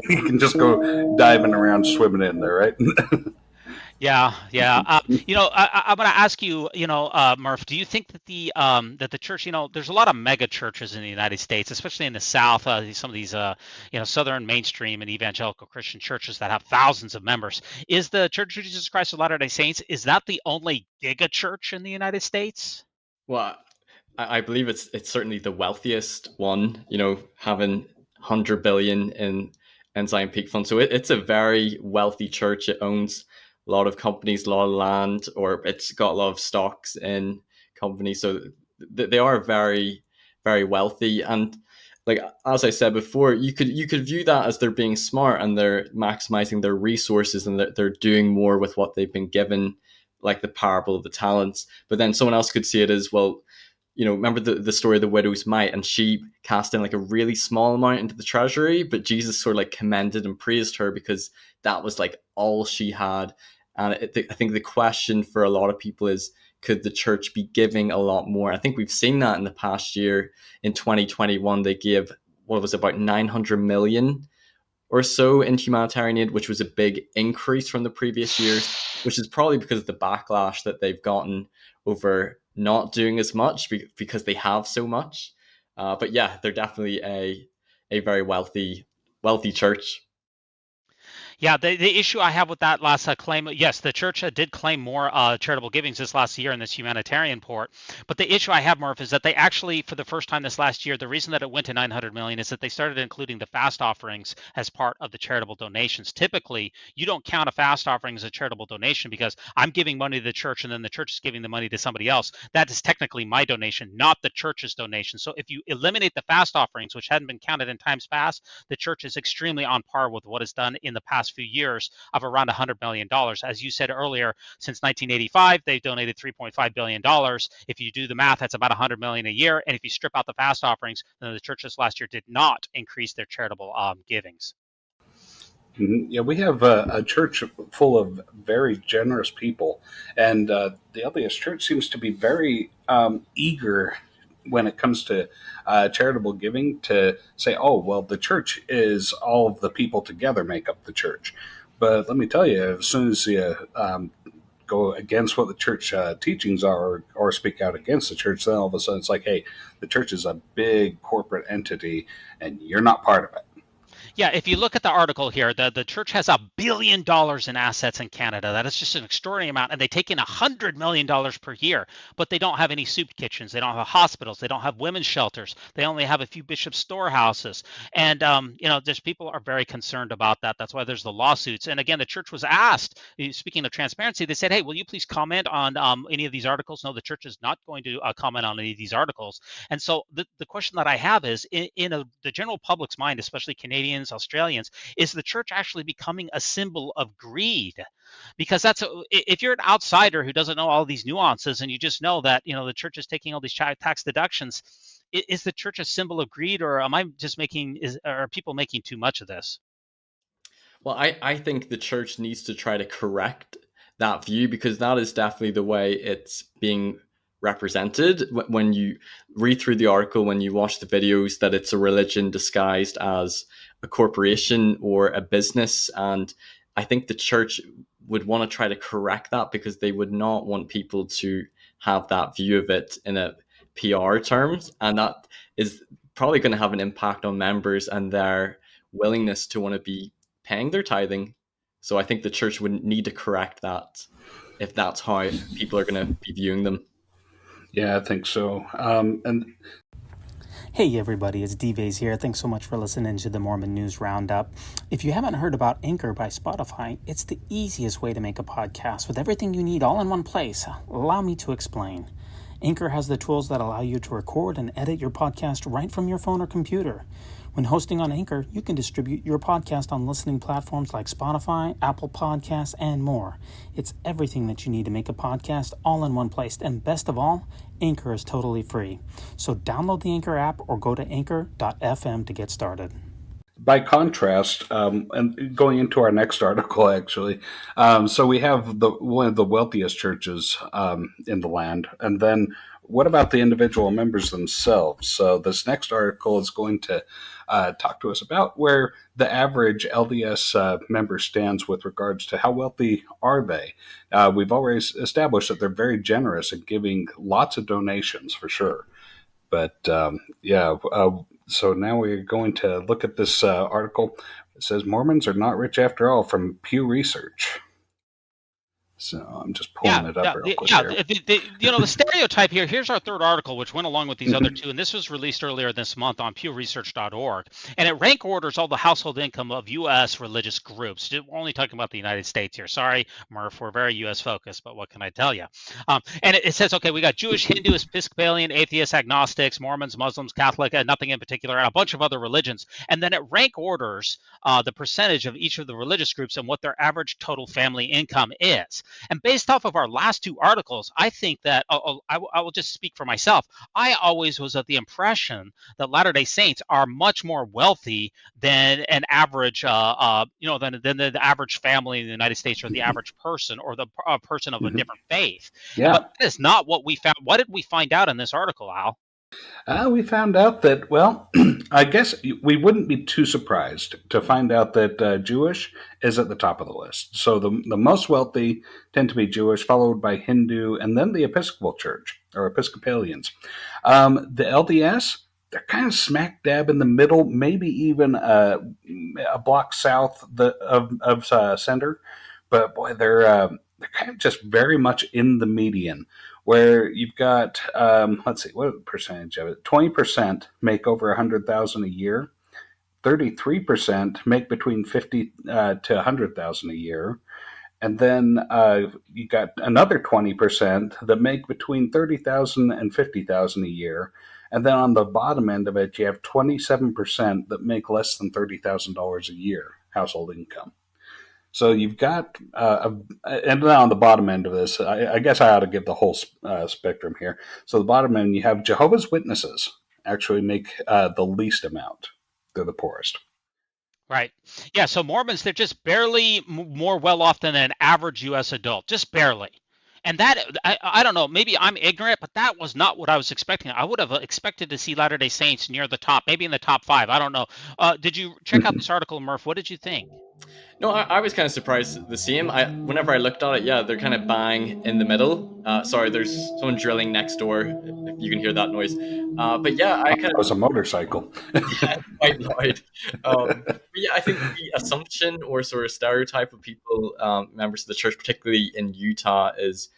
can just go diving around, swimming in there, right? Yeah. I'm going to ask you, Murph, do you think that the church, there's a lot of mega churches in the United States, especially in the South, some of these, Southern mainstream and evangelical Christian churches that have thousands of members. Is the Church of Jesus Christ of Latter-day Saints, is that the only giga church in the United States? Well, I believe it's certainly the wealthiest one, having 100 billion in Ensign Peak Fund. So it's a very wealthy church. It owns a lot of companies, a lot of land, or it's got a lot of stocks in companies. So they are very, very wealthy. And like, as I said before, you could view that as they're being smart and they're maximizing their resources, and they're doing more with what they've been given, like the parable of the talents. But then someone else could see it as, well, remember the story of the widow's mite, and she cast in like a really small amount into the treasury, but Jesus sort of like commended and praised her because that was like all she had. And I think the question for a lot of people is, could the church be giving a lot more? I think we've seen that in the past year. In 2021, they gave, what was it, about 900 million or so in humanitarian aid, which was a big increase from the previous years, which is probably because of the backlash that they've gotten over not doing as much because they have so much. But yeah, they're definitely a very wealthy church. Yeah, the issue I have with that last claim, yes, the church did claim more charitable givings this last year in this humanitarian port. But the issue I have, Murph, is that they actually, for the first time this last year, the reason that it went to 900 million is that they started including the fast offerings as part of the charitable donations. Typically, you don't count a fast offering as a charitable donation because I'm giving money to the church and then the church is giving the money to somebody else. That is technically my donation, not the church's donation. So if you eliminate the fast offerings, which hadn't been counted in times past, the church is extremely on par with what is done in the past few years of around $100 million. As you said earlier, since 1985, they've donated $3.5 billion. If you do the math, that's about $100 million a year. And if you strip out the fast offerings, then the churches last year did not increase their charitable givings. Yeah, we have a church full of very generous people, and the LDS Church seems to be very eager when it comes to charitable giving to say, oh, well, the church is all of the people together make up the church. But let me tell you, as soon as you go against what the church teachings are or speak out against the church, then all of a sudden it's like, hey, the church is a big corporate entity and you're not part of it. Yeah, if you look at the article here, the church has $1 billion in assets in Canada. That is just an extraordinary amount. And they take in $100 million per year, but they don't have any soup kitchens. They don't have hospitals. They don't have women's shelters. They only have a few bishop storehouses. And, just people are very concerned about that. That's why there's the lawsuits. And again, the church was asked, speaking of transparency, they said, hey, will you please comment on any of these articles? No, the church is not going to comment on any of these articles. And so the question that I have is, in the general public's mind, especially Canadians, Australians, is the church actually becoming a symbol of greed? Because if you're an outsider who doesn't know all these nuances and you just know that the church is taking all these tax deductions, is the church a symbol of greed, or are people making too much of this? Well, I think the church needs to try to correct that view, because that is definitely the way it's being represented when you read through the article, when you watch the videos, that it's a religion disguised as a corporation or a business. And I think the church would want to try to correct that, because they would not want people to have that view of it in a PR terms. And that is probably going to have an impact on members and their willingness to want to be paying their tithing. So I think the church would need to correct that if that's how people are going to be viewing them. Yeah, I think so. Hey everybody, it's D-Vase here. Thanks so much for listening to the Mormon News Roundup. If you haven't heard about Anchor by Spotify, it's the easiest way to make a podcast with everything you need all in one place. Allow me to explain. Anchor has the tools that allow you to record and edit your podcast right from your phone or computer. When hosting on Anchor, you can distribute your podcast on listening platforms like Spotify, Apple Podcasts, and more. It's everything that you need to make a podcast all in one place. And best of all, Anchor is totally free. So download the Anchor app or go to anchor.fm to get started. By contrast, and going into our next article, actually, so we have one of the wealthiest churches in the land, and then what about the individual members themselves? So this next article is going to talk to us about where the average LDS member stands with regards to how wealthy are they. We've already established that they're very generous and giving lots of donations for sure. But so now we're going to look at this article. It says Mormons are not rich after all, from Pew Research. So I'm just pulling it up real quick here. The stereotype here, here's our third article, which went along with these other two, and this was released earlier this month on pewresearch.org, and it rank orders all the household income of U.S. religious groups. We're only talking about the United States here. Sorry, Murph, we're very U.S. focused, but what can I tell you? And it says, okay, we got Jewish, Hindu, Episcopalian, atheists, agnostics, Mormons, Muslims, Catholic, nothing in particular, and a bunch of other religions. And then it rank orders the percentage of each of the religious groups and what their average total family income is. And based off of our last two articles, I think that I will just speak for myself. I always was of the impression that Latter-day Saints are much more wealthy than an average, than the average family in the United States, or the average person, or the person of a different faith. Yeah. But that is not what we found. What did we find out in this article, Al? We found out that, well, I guess we wouldn't be too surprised to find out that Jewish is at the top of the list. So the most wealthy tend to be Jewish, followed by Hindu, and then the Episcopal Church, or Episcopalians. The LDS, they're kind of smack dab in the middle, maybe even a block south of center. But boy, they're kind of just very much in the median, where you've got, let's see, what percentage of it? 20% make over 100,000 a year. 33% make between 50 to 100,000 a year. And then you got another 20% that make between 30,000 and 50,000 a year. And then on the bottom end of it, you have 27% that make less than $30,000 a year household income. So you've got, and then on the bottom end of this, I guess I ought to give the whole spectrum here. So the bottom end, you have Jehovah's Witnesses actually make the least amount. They're the poorest. Right. Yeah. So Mormons, they're just barely more well off than an average U.S. adult, just barely. And that, I don't know, maybe I'm ignorant, but that was not what I was expecting. I would have expected to see Latter-day Saints near the top, maybe in the top 5. I don't know. Did you check out this article, Murph? What did you think? No, I was kind of surprised the same. Whenever I looked at it, yeah, they're kind of bang in the middle. Sorry, there's someone drilling next door, if you can hear that noise. But yeah, It was a motorcycle. Yeah, quite loud. But yeah, I think the assumption or sort of stereotype of people, members of the church, particularly in Utah, is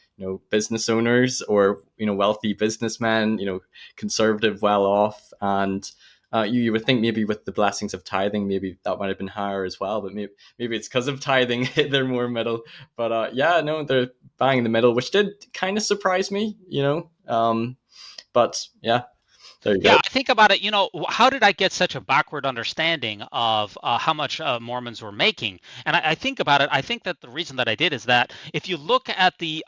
business owners or wealthy businessmen, conservative, well off, and you would think maybe with the blessings of tithing, maybe that might have been higher as well. But maybe it's because of tithing they're more middle. But yeah, no, they're bang in the middle, which did kind of surprise me, But yeah. Yeah, I think about it, how did I get such a backward understanding of how much Mormons were making? And I think about it, I think that the reason that I did is that if you look at the,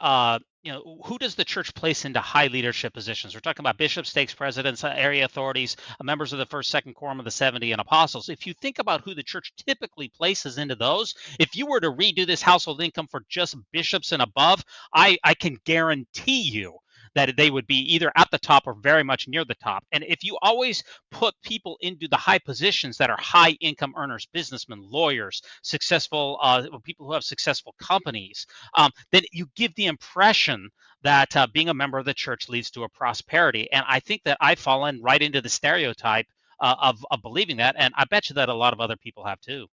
who does the church place into high leadership positions? We're talking about bishops, stakes presidents, area authorities, members of the first, second quorum of the 70, and apostles. If you think about who the church typically places into those, if you were to redo this household income for just bishops and above, I can guarantee you that they would be either at the top or very much near the top. And if you always put people into the high positions that are high income earners, businessmen, lawyers, successful people who have successful companies, then you give the impression that being a member of the church leads to a prosperity. And I think that I've fallen right into the stereotype of believing that. And I bet you that a lot of other people have too.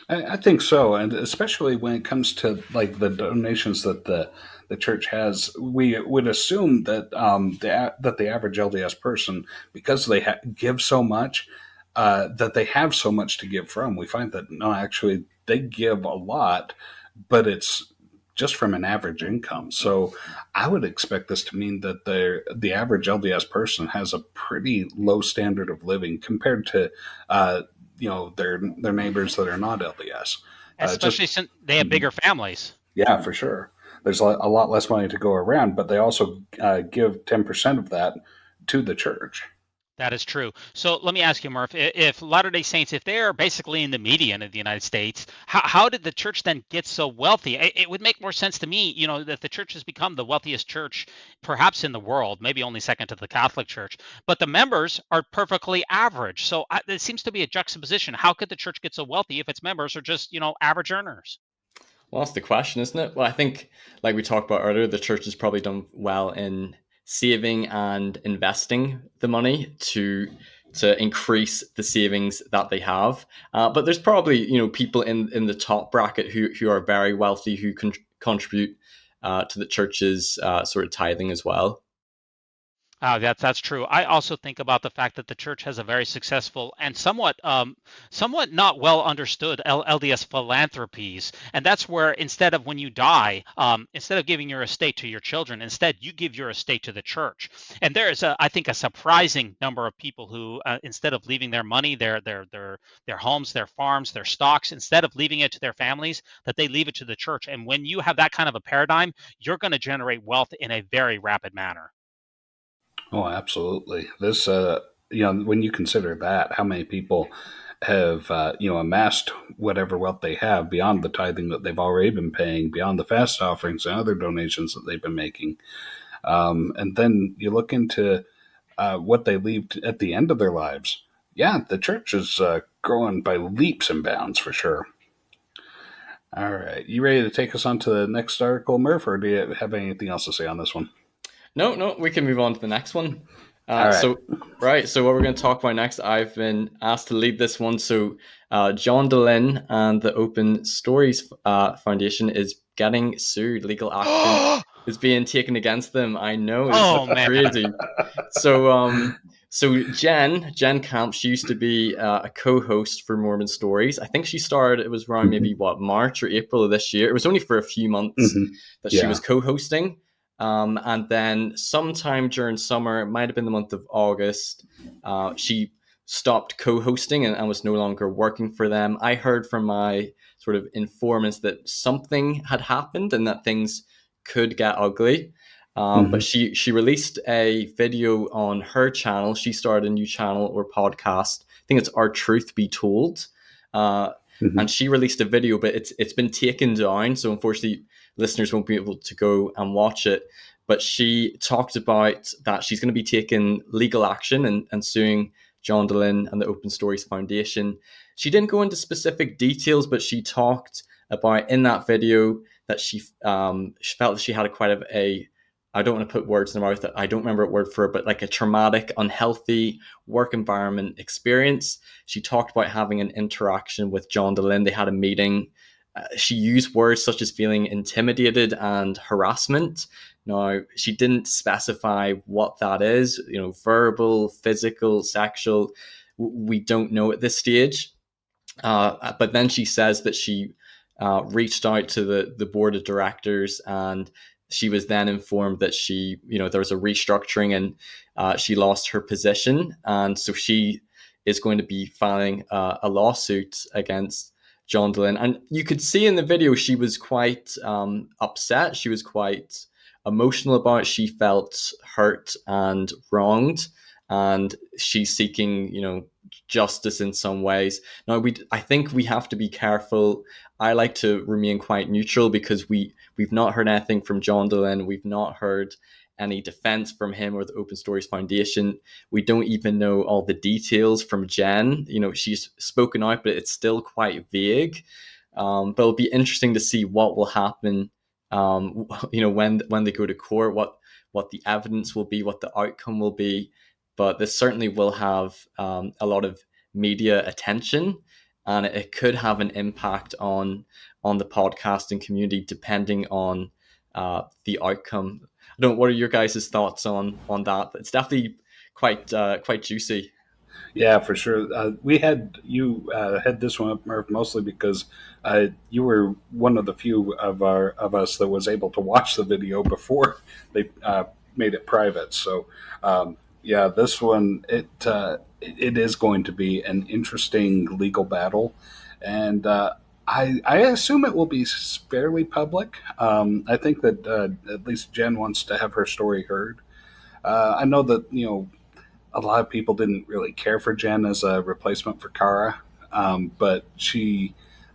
I think so, and especially when it comes to like the donations that the church has, we would assume that that the average LDS person, because they give so much, that they have so much to give from. We find that no, actually, they give a lot, but it's just from an average income. So I would expect this to mean that the average LDS person has a pretty low standard of living compared to their neighbors that are not LDS. Especially since they have bigger families. Yeah, for sure. There's a lot less money to go around, but they also give 10% of that to the church. That is true. So let me ask you, Murph, if Latter-day Saints, if they're basically in the median of the United States, how did the church then get so wealthy? It would make more sense to me, that the church has become the wealthiest church perhaps in the world, maybe only second to the Catholic Church, but the members are perfectly average. So there seems to be a juxtaposition. How could the church get so wealthy if its members are just, average earners? Well, that's the question, isn't it? Well, I think, like we talked about earlier, the church has probably done well in saving and investing the money to increase the savings that they have. But there's probably people in the top bracket who are very wealthy who can contribute to the church's sort of tithing as well. That's true. I also think about the fact that the church has a very successful and somewhat not well understood LDS philanthropies, and that's where instead of when you die, instead of giving your estate to your children, instead you give your estate to the church. And there is I think a surprising number of people who instead of leaving their money, their homes, their farms, their stocks, instead of leaving it to their families, that they leave it to the church. And when you have that kind of a paradigm, you're going to generate wealth in a very rapid manner. Oh, absolutely. This, when you consider that, how many people have, amassed whatever wealth they have beyond the tithing that they've already been paying, beyond the fast offerings and other donations that they've been making. And then you look into what they leave at the end of their lives. Yeah, the church is growing by leaps and bounds for sure. All right. You ready to take us on to the next article, Murph, or do you have anything else to say on this one? No, we can move on to the next one. All right. So what we're going to talk about next, I've been asked to lead this one. So John Dehlin and the Open Stories Foundation is getting sued. Legal action is being taken against them. I know, it's crazy. So Jen Camp, she used to be a co-host for Mormon Stories. I think she started, it was around maybe March or April of this year. It was only for a few months that she was co-hosting. And then sometime during summer, it might have been the month of August, she stopped co-hosting and was no longer working for them. I heard from my sort of informants that something had happened and that things could get ugly. But she released a video on her channel. She started a new channel or podcast. I think it's Our Truth Be Told. And she released a video, but it's been taken down. So unfortunately, listeners won't be able to go and watch it. But she talked about that she's going to be taking legal action and suing John Dehlin and the Open Stories Foundation. She didn't go into specific details, but she talked about in that video that she felt that she had I don't want to put words in her mouth, I don't remember a word for it, but like a traumatic, unhealthy work environment experience. She talked about having an interaction with John Dehlin. They had a meeting. She used words such as feeling intimidated and harassment. Now, she didn't specify what that is, verbal, physical, sexual. We don't know at this stage. But then she says that she reached out to the board of directors, and she was then informed that there was a restructuring and she lost her position. And so she is going to be filing a lawsuit against John Dehlin. And you could see in the video, she was quite upset. She was quite emotional about it. She felt hurt and wronged. And she's seeking, justice in some ways. Now, I think we have to be careful. I like to remain quite neutral because we've not heard anything from John Dehlin. We've not heard any defense from him or the Open Stories Foundation. We don't even know all the details from Jen. She's spoken out, but it's still quite vague. But it'll be interesting to see what will happen, when they go to court, what the evidence will be, what the outcome will be. But this certainly will have a lot of media attention, and it could have an impact on the podcasting community depending on the outcome. I don't know, what are your guys' thoughts on that? It's definitely quite juicy. Yeah, for sure. We had you had this one up, Murph, mostly because you were one of the few of us that was able to watch the video before they made it private. So yeah, this one it is going to be an interesting legal battle, and I assume it will be fairly public. I think that at least Jen wants to have her story heard. I know that a lot of people didn't really care for Jen as a replacement for Kara, but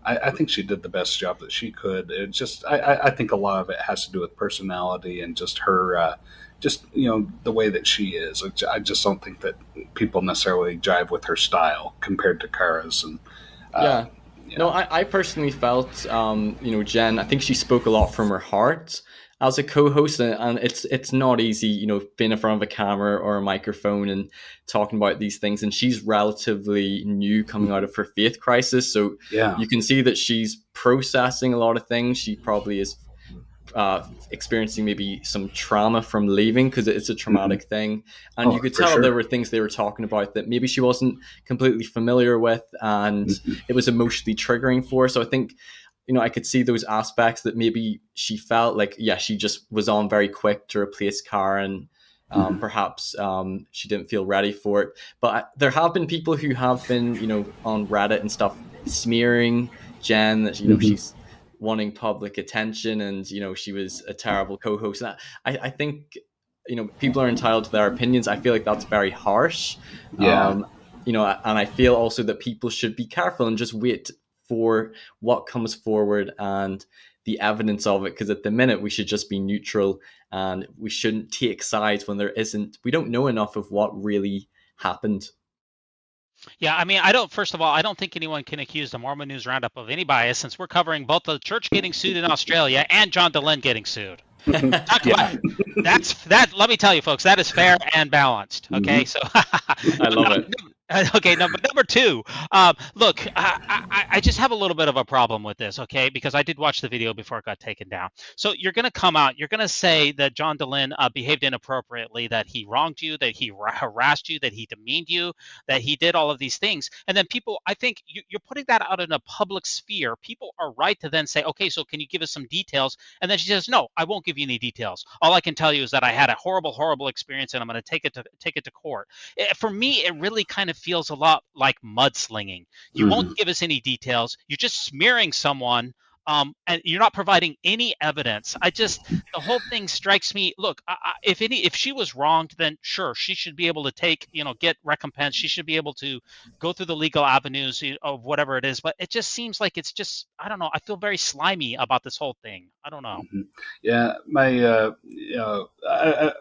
I think she did the best job that she could. It just, I think a lot of it has to do with personality and just her, the way that she is. I just don't think that people necessarily jive with her style compared to Kara's. And yeah. No, I personally felt, Jen, I think she spoke a lot from her heart as a co-host, and it's not easy, being in front of a camera or a microphone and talking about these things. And she's relatively new, coming out of her faith crisis, so yeah, you can see that she's processing a lot of things. She probably is experiencing maybe some trauma from leaving, because it's a traumatic thing, and you could tell there were things they were talking about that maybe she wasn't completely familiar with, and it was emotionally triggering for her. So I think I could see those aspects that maybe she felt like, she just was on very quick to replace Karen. Perhaps she didn't feel ready for it. But there have been people who have been, on Reddit and stuff, smearing Jen, that, she's wanting public attention and, she was a terrible co-host. And I think, people are entitled to their opinions. I feel like that's very harsh. Yeah. And I feel also that people should be careful and just wait for what comes forward and the evidence of it, because at the minute we should just be neutral and we shouldn't take sides when we don't know enough of what really happened. Yeah, I mean, first of all, I don't think anyone can accuse the Mormon News Roundup of any bias, since we're covering both the church getting sued in Australia and John Dehlin getting sued. Talk about that. Let me tell you, folks, that is fair and balanced. Okay, so I love it. Okay, number two. Look, I just have a little bit of a problem with this, okay? Because I did watch the video before it got taken down. So you're going to come out, you're going to say that John Dehlin behaved inappropriately, that he wronged you, that he harassed you, that he demeaned you, that he did all of these things. And then people, I think you're putting that out in a public sphere. People are right to then say, okay, so can you give us some details? And then she says, no, I won't give you any details. All I can tell you is that I had a horrible, horrible experience, and I'm going to take it to court. For me, it really kind of feels a lot like mudslinging. You won't give us any details. You're just smearing someone, and you're not providing any evidence. The whole thing strikes me. Look, if she was wronged, then sure, she should be able to get recompense. She should be able to go through the legal avenues of whatever it is. But it just seems like it's just, I don't know. I feel very slimy about this whole thing. I don't know. Yeah,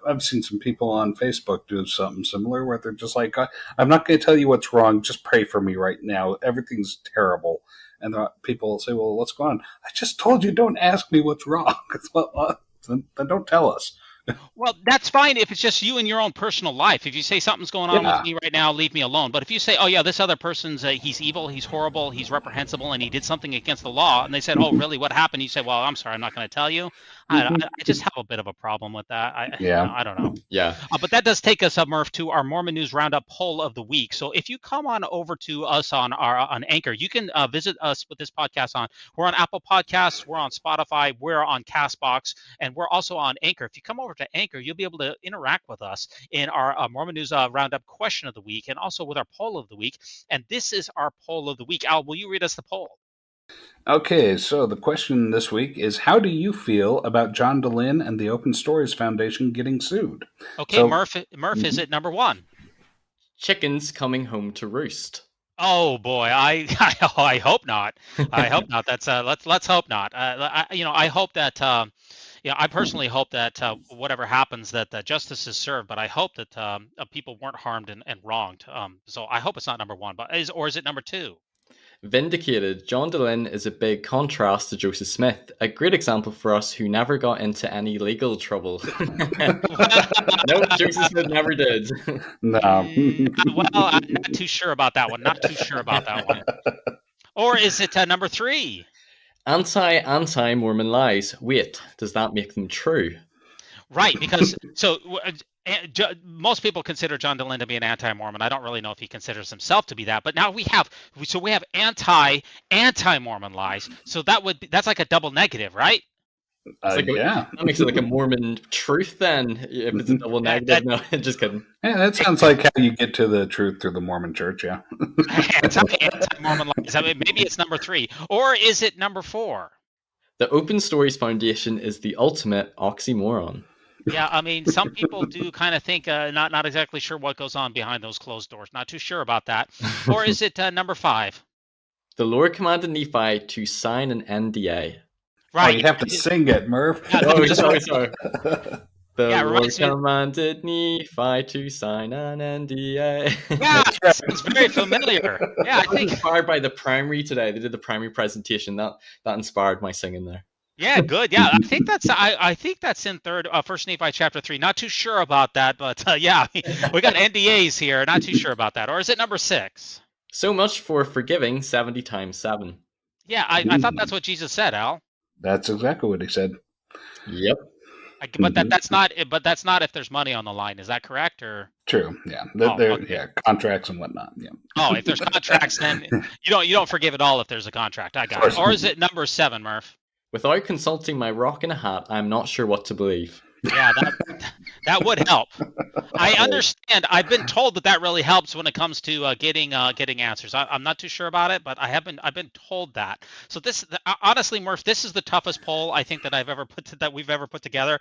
I've seen some people on Facebook do something similar where they're just like, I'm not going to tell you what's wrong. Just pray for me right now. Everything's terrible. And people say, well, what's going on? I just told you, don't ask me what's wrong. Then don't tell us. Well, that's fine if it's just you in your own personal life. If you say something's going on with me right now, leave me alone. But if you say, oh, yeah, this other person's, he's evil, he's horrible, he's reprehensible, and he did something against the law, and they said, oh, really, what happened? You say, well, I'm sorry, I'm not going to tell you. I just have a bit of a problem with that. I don't know. Yeah. But that does take us, Murph, to our Mormon News Roundup poll of the week. So if you come on over to us on Anchor, you can visit us with this podcast we're on Apple Podcasts, we're on Spotify, we're on Castbox, and we're also on Anchor. If you come over to Anchor, you'll be able to interact with us in our Mormon News Roundup question of the week, and also with our poll of the week. And this is our poll of the week. Al, will you read us the poll? Okay, so the question this week is, how do you feel about John Dehlin and the Open Stories Foundation getting sued? Okay, so, Murph, is it number one? Chickens coming home to roost. Oh boy, I hope not. I hope not. That's let's hope not. I hope that I personally hope that whatever happens, that justice is served. But I hope that people weren't harmed and wronged. So I hope it's not number one. But is it number two? Vindicated. John Dehlin is a big contrast to Joseph Smith, a great example for us who never got into any legal trouble. No, Joseph Smith never did. No. Well, I'm not too sure about that one. Or is it number three? Anti-Mormon lies. Wait, does that make them true? Right, because most people consider John Dehlin to be an anti-Mormon. I don't really know if he considers himself to be that, but now we have anti-Mormon lies. So that's like a double negative, right? That makes it like a Mormon truth then, if it's a double negative. No, just kidding. Yeah, that sounds like how you get to the truth through the Mormon Church, yeah. Anti-Mormon lies. I mean, maybe it's number three. Or is it number four? The Open Stories Foundation is the ultimate oxymoron. Yeah, I mean, some people do kind of think not exactly sure what goes on behind those closed doors. Not too sure about that. Or is it number five? The Lord commanded Nephi to sign an NDA. Right. Oh, you have to sing it, Murph. Yeah, sorry. The Lord commanded Nephi to sign an NDA. Yeah, it's very familiar. Yeah, I think inspired by the primary today. They did the primary presentation. That inspired my singing there. Yeah, good. Yeah, I think that's in First Nephi chapter 3. Not too sure about that, but yeah, we got NDAs here. Not too sure about that. Or is it number 6? So much for forgiving 70 times 7. Yeah, I thought that's what Jesus said, Al. That's exactly what he said. Yep. But that's not. But that's not if there's money on the line. Is that correct? Or true? Yeah. Yeah. Contracts and whatnot. Yeah. Oh, if there's contracts, then you don't forgive it all if there's a contract. I got it. Or is it number 7, Murph? Without consulting my rock and a hat, I'm not sure what to believe. Yeah, that would help. I understand. I've been told that really helps when it comes to getting answers. I'm not too sure about it, but I've been told that. So honestly, Murph, this is the toughest poll I think that we've ever put together.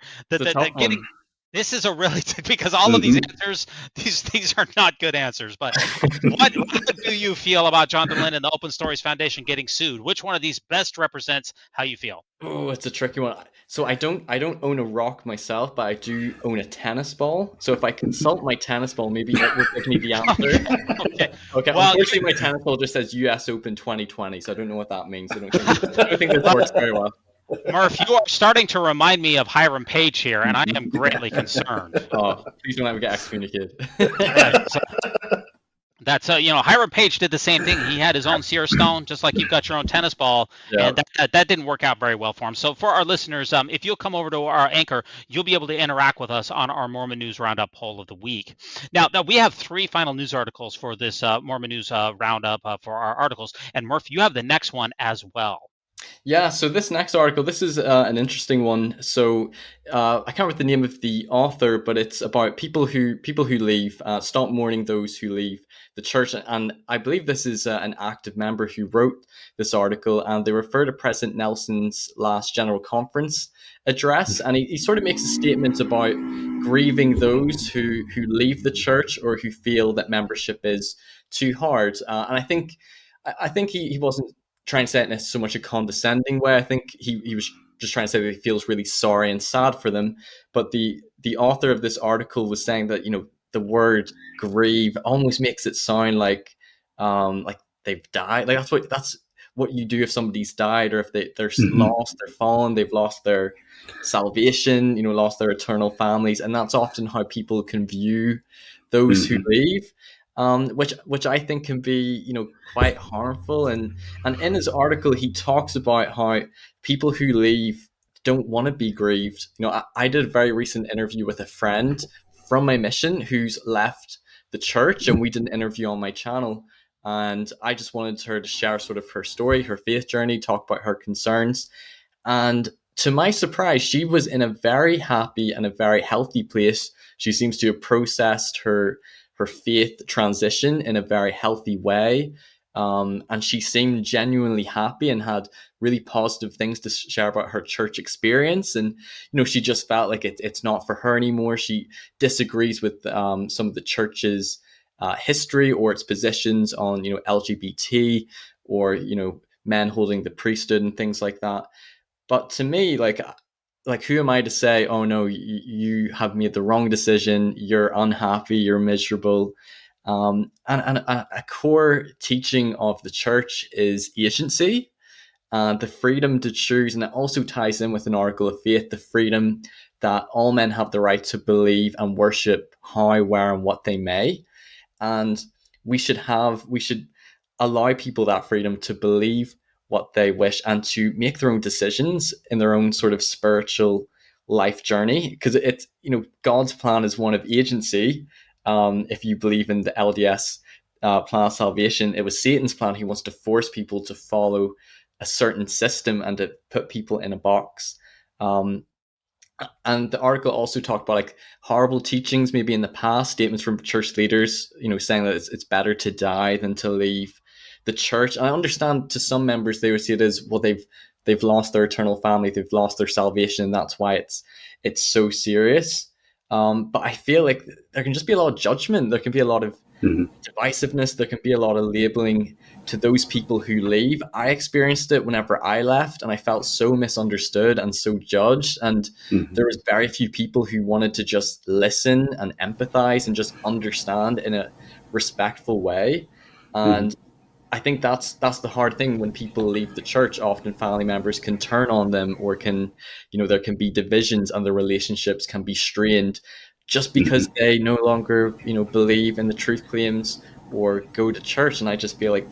This is a really because all of these answers, these are not good answers. But what do you feel about John Dehlin and the Open Stories Foundation getting sued? Which one of these best represents how you feel? Oh, it's a tricky one. So I don't own a rock myself, but I do own a tennis ball. So if I consult my tennis ball, maybe it will give me the answer. Okay. Well, unfortunately, my tennis ball just says U.S. Open 2020, so I don't know what that means. I don't think this works very well. Murph, you are starting to remind me of Hiram Page here, and I am greatly concerned. Oh, please don't let me get excommunicated. That's Hiram Page did the same thing. He had his own seer stone, just like you've got your own tennis ball, and that didn't work out very well for him. So for our listeners, if you'll come over to our Anchor, you'll be able to interact with us on our Mormon News Roundup poll of the week. Now we have 3 final news articles for this Mormon News Roundup for our articles, and Murph, you have the next one as well. Yeah, so this next article, this is an interesting one. So I can't remember the name of the author, but it's about people who leave, stop mourning those who leave the church. And I believe this is an active member who wrote this article, and they refer to President Nelson's last General Conference address. And he sort of makes a statement about grieving those who leave the church or who feel that membership is too hard. And I think he wasn't trying to say it in so much a condescending way. I think he was just trying to say that he feels really sorry and sad for them. But the author of this article was saying that, the word grieve almost makes it sound like they've died. Like that's what you do if somebody's died, or if they're lost, they're fallen, they've lost their salvation, lost their eternal families. And that's often how people can view those who leave. Which I think can be, quite harmful. And in his article, he talks about how people who leave don't want to be grieved. I did a very recent interview with a friend from my mission who's left the church, and we did an interview on my channel. And I just wanted her to share sort of her story, her faith journey, talk about her concerns. And to my surprise, she was in a very happy and a very healthy place. She seems to have processed her faith transition in a very healthy way. And she seemed genuinely happy and had really positive things to share about her church experience. And, she just felt like it's not for her anymore. She disagrees with some of the church's history or its positions on, LGBT or, men holding the priesthood and things like that. But to me, like who am I to say, oh no, you have made the wrong decision, you're unhappy, you're miserable. And a core teaching of the church is agency, the freedom to choose. And it also ties in with an article of faith, the freedom that all men have the right to believe and worship how, where, and what they may. And we should allow people that freedom to believe what they wish and to make their own decisions in their own sort of spiritual life journey. Because it's, God's plan is one of agency. If you believe in the LDS plan of salvation, it was Satan's plan. He wants to force people to follow a certain system and to put people in a box. And the article also talked about horrible teachings, maybe in the past, statements from church leaders, saying that it's better to die than to leave the church. And I understand to some members, they would see it as, well, they've lost their eternal family, they've lost their salvation, and that's why it's so serious. But I feel like there can just be a lot of judgment. There can be a lot of divisiveness. There can be a lot of labeling to those people who leave. I experienced it whenever I left, and I felt so misunderstood and so judged. And there was very few people who wanted to just listen and empathize and just understand in a respectful way. And I think that's the hard thing when people leave the church. Often family members can turn on them, or there can be divisions, and their relationships can be strained just because they no longer, believe in the truth claims or go to church. And I just feel like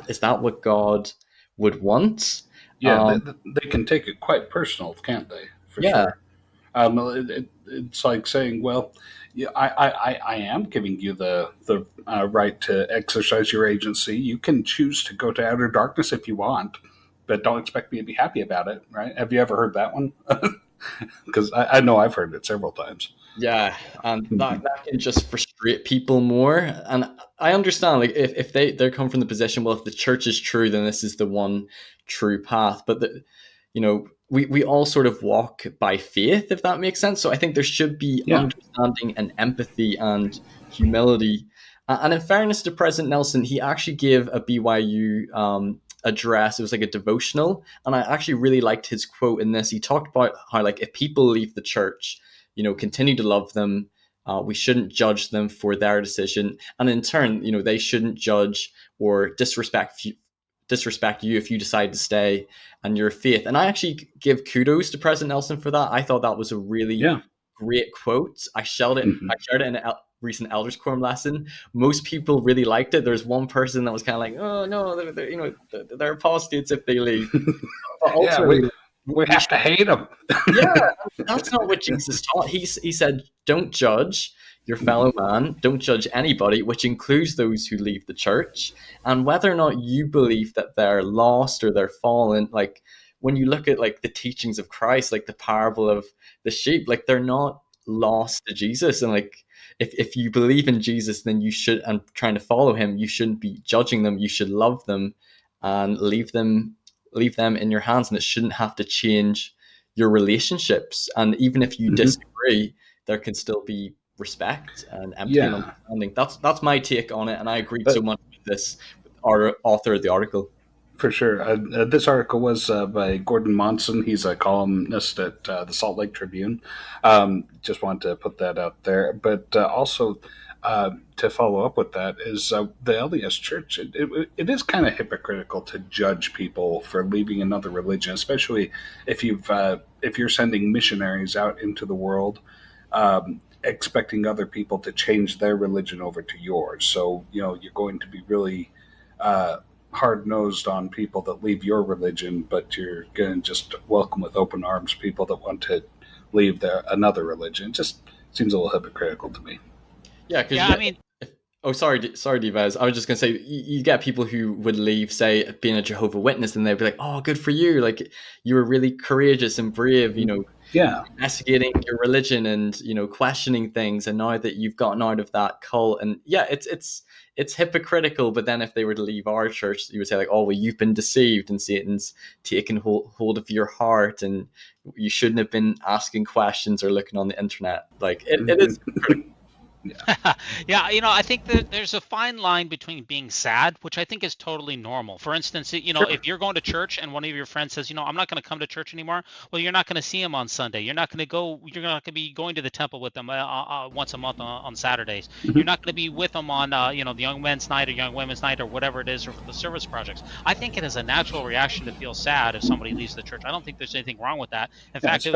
is that what God would want? Yeah, they can take it quite personal, can't they? For sure. It's like saying, well, yeah, I am giving you the right to exercise your agency. You can choose to go to outer darkness if you want, but don't expect me to be happy about it, right? Have you ever heard that one? Because I know I've heard it several times. Yeah, and that can just frustrate people more. And I understand, if they come from the position, well, if the church is true, then this is the one true path. But we all sort of walk by faith, if that makes sense. So I think there should be understanding and empathy and humility. And in fairness to President Nelson, he actually gave a BYU address. It was like a devotional, and I actually really liked his quote in this. He talked about how, like, if people leave the church, continue to love them. We shouldn't judge them for their decision, and in turn, they shouldn't judge or disrespect you if you decide to stay and your faith. And I actually give kudos to President Nelson for that. I thought that was a really great quote. I shared it in a recent Elders Quorum lesson. Most people really liked it. There's one person that was kind of like, oh no, they're apostates if they leave. But ultimately, we have to hate them. That's not what Jesus taught. He said, don't judge your fellow man, don't judge anybody, which includes those who leave the church. And whether or not you believe that they're lost or they're fallen, like when you look at like the teachings of Christ, like the parable of the sheep, like they're not lost to Jesus. And like if you believe in Jesus, then you should, and trying to follow him, you shouldn't be judging them. You should love them and leave them in your hands, and it shouldn't have to change your relationships. And even if you disagree, there can still be respect and empathy and understanding. That's my take on it, and I agreed so much with this author of the article. For sure. This article was by Gordon Monson. He's a columnist at the Salt Lake Tribune. Just wanted to put that out there. But also, to follow up with that, is the LDS Church, it is kind of hypocritical to judge people for leaving another religion, especially if you're sending missionaries out into the world, expecting other people to change their religion over to yours. So, you're going to be really hard-nosed on people that leave your religion, but you're going to just welcome with open arms people that want to leave another religion. It just seems a little hypocritical to me. Sorry, Divaz. I was just going to say, you get people who would leave, say, being a Jehovah's Witness, and they'd be like, oh, good for you. Like, you were really courageous and brave, investigating your religion and, questioning things. And now that you've gotten out of that cult, and it's hypocritical. But then if they were to leave our church, you would say like, oh, well, you've been deceived and Satan's taken hold of your heart and you shouldn't have been asking questions or looking on the internet. Like it is hypocritical. I think that there's a fine line between being sad, which I think is totally normal. For instance, if you're going to church and one of your friends says, I'm not going to come to church anymore, well, you're not going to see him on Sunday. You're not going to be going to the temple with them once a month on Saturdays. You're not going to be with them on, the young men's night or young women's night or whatever it is, or the service projects. I think it is a natural reaction to feel sad if somebody leaves the church. I don't think there's anything wrong with that. In fact,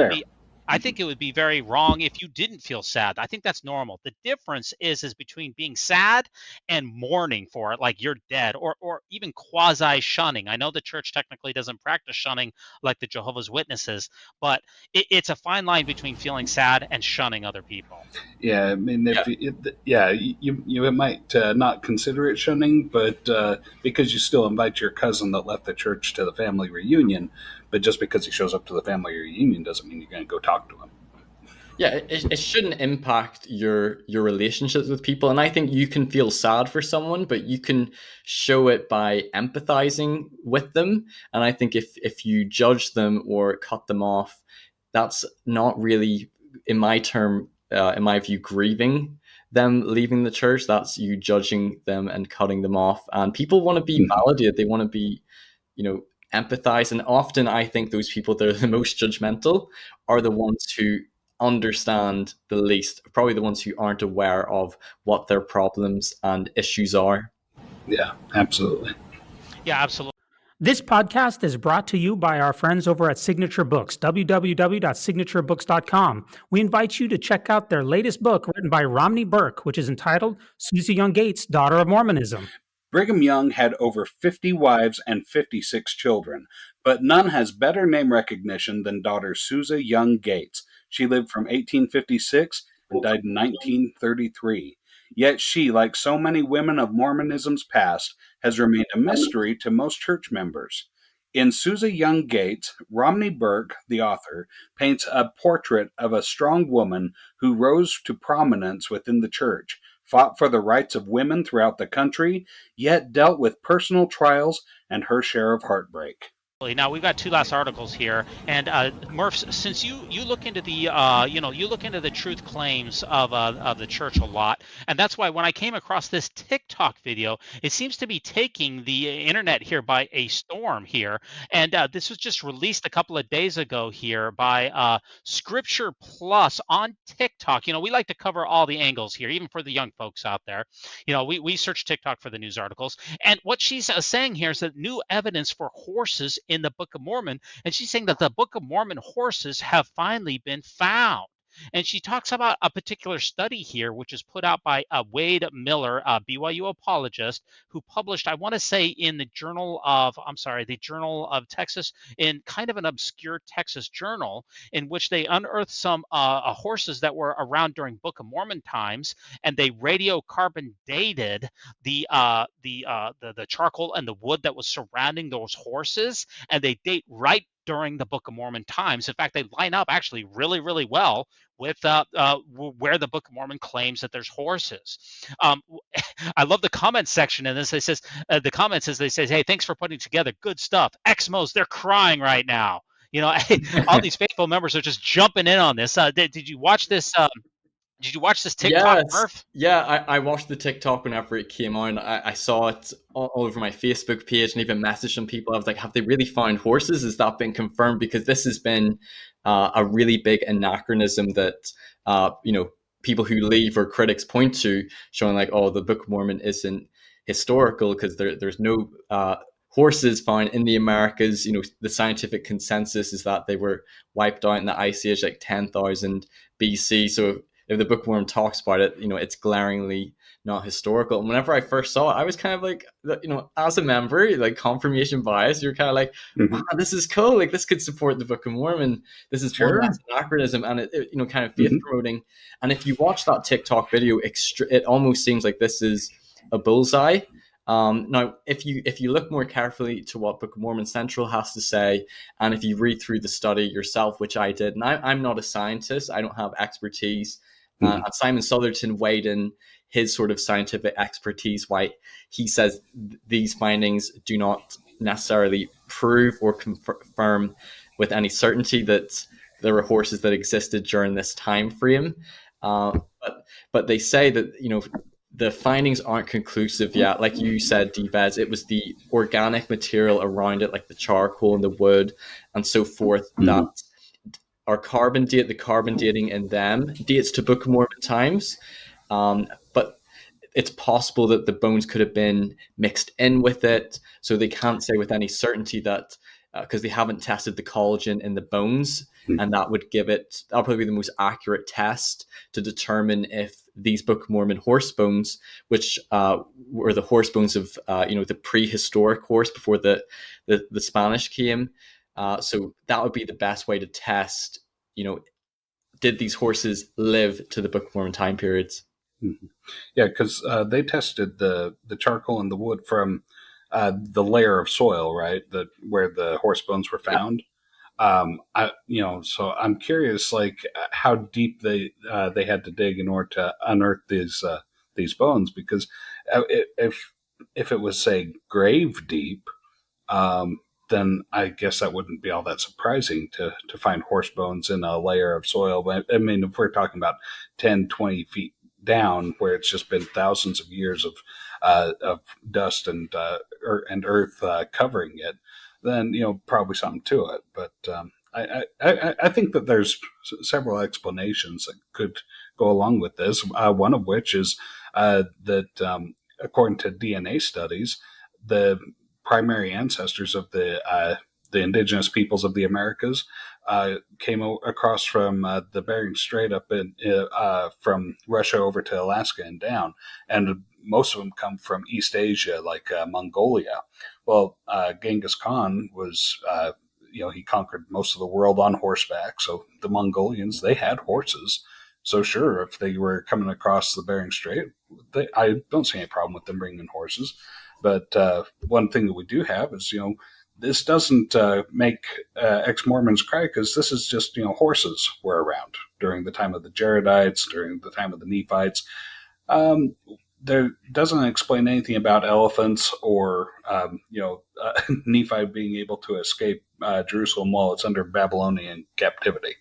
I think it would be very wrong if you didn't feel sad. I think that's normal. The difference is between being sad and mourning for it, like you're dead, or even quasi-shunning. I know the church technically doesn't practice shunning like the Jehovah's Witnesses, but it's a fine line between feeling sad and shunning other people. Yeah, I mean, you might not consider it shunning, but because you still invite your cousin that left the church to the family reunion. But just because he shows up to the family reunion doesn't mean you're going to go talk to him. Yeah, it shouldn't impact your relationships with people. And I think you can feel sad for someone, but you can show it by empathizing with them. And I think if you judge them or cut them off, that's not really, in my view, grieving them leaving the church. That's you judging them and cutting them off. And people want to be validated. They want to be, empathize. And often I think those people that are the most judgmental are the ones who understand the least, probably the ones who aren't aware of what their problems and issues are. Yeah, absolutely. Yeah, absolutely. This podcast is brought to you by our friends over at Signature Books, www.signaturebooks.com. We invite you to check out their latest book written by Romney Burke, which is entitled Susie Young Gates, Daughter of Mormonism. Brigham Young had over 50 wives and 56 children, but none has better name recognition than daughter Susie Young Gates. She lived from 1856 and died in 1933. Yet she, like so many women of Mormonism's past, has remained a mystery to most church members. In Susie Young Gates, Romney Burke, the author, paints a portrait of a strong woman who rose to prominence within the church, fought for the rights of women throughout the country, yet dealt with personal trials and her share of heartbreak. Now we've got two last articles here, and Murph, since you look into the you look into the truth claims of the church a lot, and that's why when I came across this TikTok video, it seems to be taking the internet here by a storm here, and this was just released a couple of days ago here by Scripture Plus on TikTok. We like to cover all the angles here, even for the young folks out there. We search TikTok for the news articles, and what she's saying here is that new evidence for horses in the Book of Mormon, and she's saying that the Book of Mormon horses have finally been found. And she talks about a particular study here, which is put out by Wade Miller, a BYU apologist, who published, I want to say, in the Journal of Texas, in kind of an obscure Texas journal, in which they unearthed some horses that were around during Book of Mormon times, and they radiocarbon dated the charcoal and the wood that was surrounding those horses, and they date right during the Book of Mormon times. In fact, they line up actually really, really well with where the Book of Mormon claims that there's horses. I love the comment section in this. It says the comments as they say, "Hey, thanks for putting together good stuff." Exmos, they're crying right now. All these faithful members are just jumping in on this. Did you watch this? Did you watch this TikTok, Yes. Murph? Yeah, I watched the TikTok whenever it came out. I saw it all over my Facebook page and even messaged some people. I was like, have they really found horses? Has that been confirmed? Because this has been a really big anachronism that, people who leave or critics point to, showing like, oh, the Book of Mormon isn't historical because there's no horses found in the Americas. The scientific consensus is that they were wiped out in the Ice Age, like 10,000 BC. So if the Book of Mormon talks about it, it's glaringly not historical. And whenever I first saw it, I was kind of like, as a member, like confirmation bias, you're kind of like, wow, this is cool. Like this could support the Book of Mormon. This is one less anachronism, and it kind of faith promoting. And if you watch that TikTok video, it almost seems like this is a bullseye. Now, if you look more carefully to what Book of Mormon Central has to say, and if you read through the study yourself, which I did, and I'm not a scientist, I don't have expertise. And Simon Southerton weighed in his sort of scientific expertise, why he says these findings do not necessarily prove or confirm with any certainty that there were horses that existed during this time frame. But they say that, the findings aren't conclusive yet. Like you said, D-Bez, it was the organic material around it, like the charcoal and the wood and so forth, that are the carbon dating in them dates to Book of Mormon times. But it's possible that the bones could have been mixed in with it. So they can't say with any certainty that, because they haven't tested the collagen in the bones, and that'll probably be the most accurate test to determine if these Book of Mormon horse bones, which were the horse bones of the prehistoric horse before the Spanish came. So that would be the best way to test, did these horses live to the Book of Mormon time periods? Mm-hmm. Yeah, because they tested the charcoal and the wood from the layer of soil, right? Where the horse bones were found. So I'm curious, like how deep they had to dig in order to unearth these bones, because if it was, say, grave deep, then I guess that wouldn't be all that surprising to find horse bones in a layer of soil. But I mean, if we're talking about 10, 20 feet down, where it's just been thousands of years of dust and earth covering it, then probably something to it. But I think that there's several explanations that could go along with this. One of which is that according to DNA studies, the primary ancestors of the indigenous peoples of the Americas came across from the Bering Strait up from Russia over to Alaska and down, and most of them come from East Asia, like Mongolia. Well, Genghis Khan was, he conquered most of the world on horseback, so the Mongolians, they had horses. So sure, if they were coming across the Bering Strait, I don't see any problem with them bringing horses. But one thing that we do have is, this doesn't make ex-Mormons cry, because this is just, horses were around during the time of the Jaredites, during the time of the Nephites. there doesn't explain anything about elephants or Nephi being able to escape Jerusalem while it's under Babylonian captivity.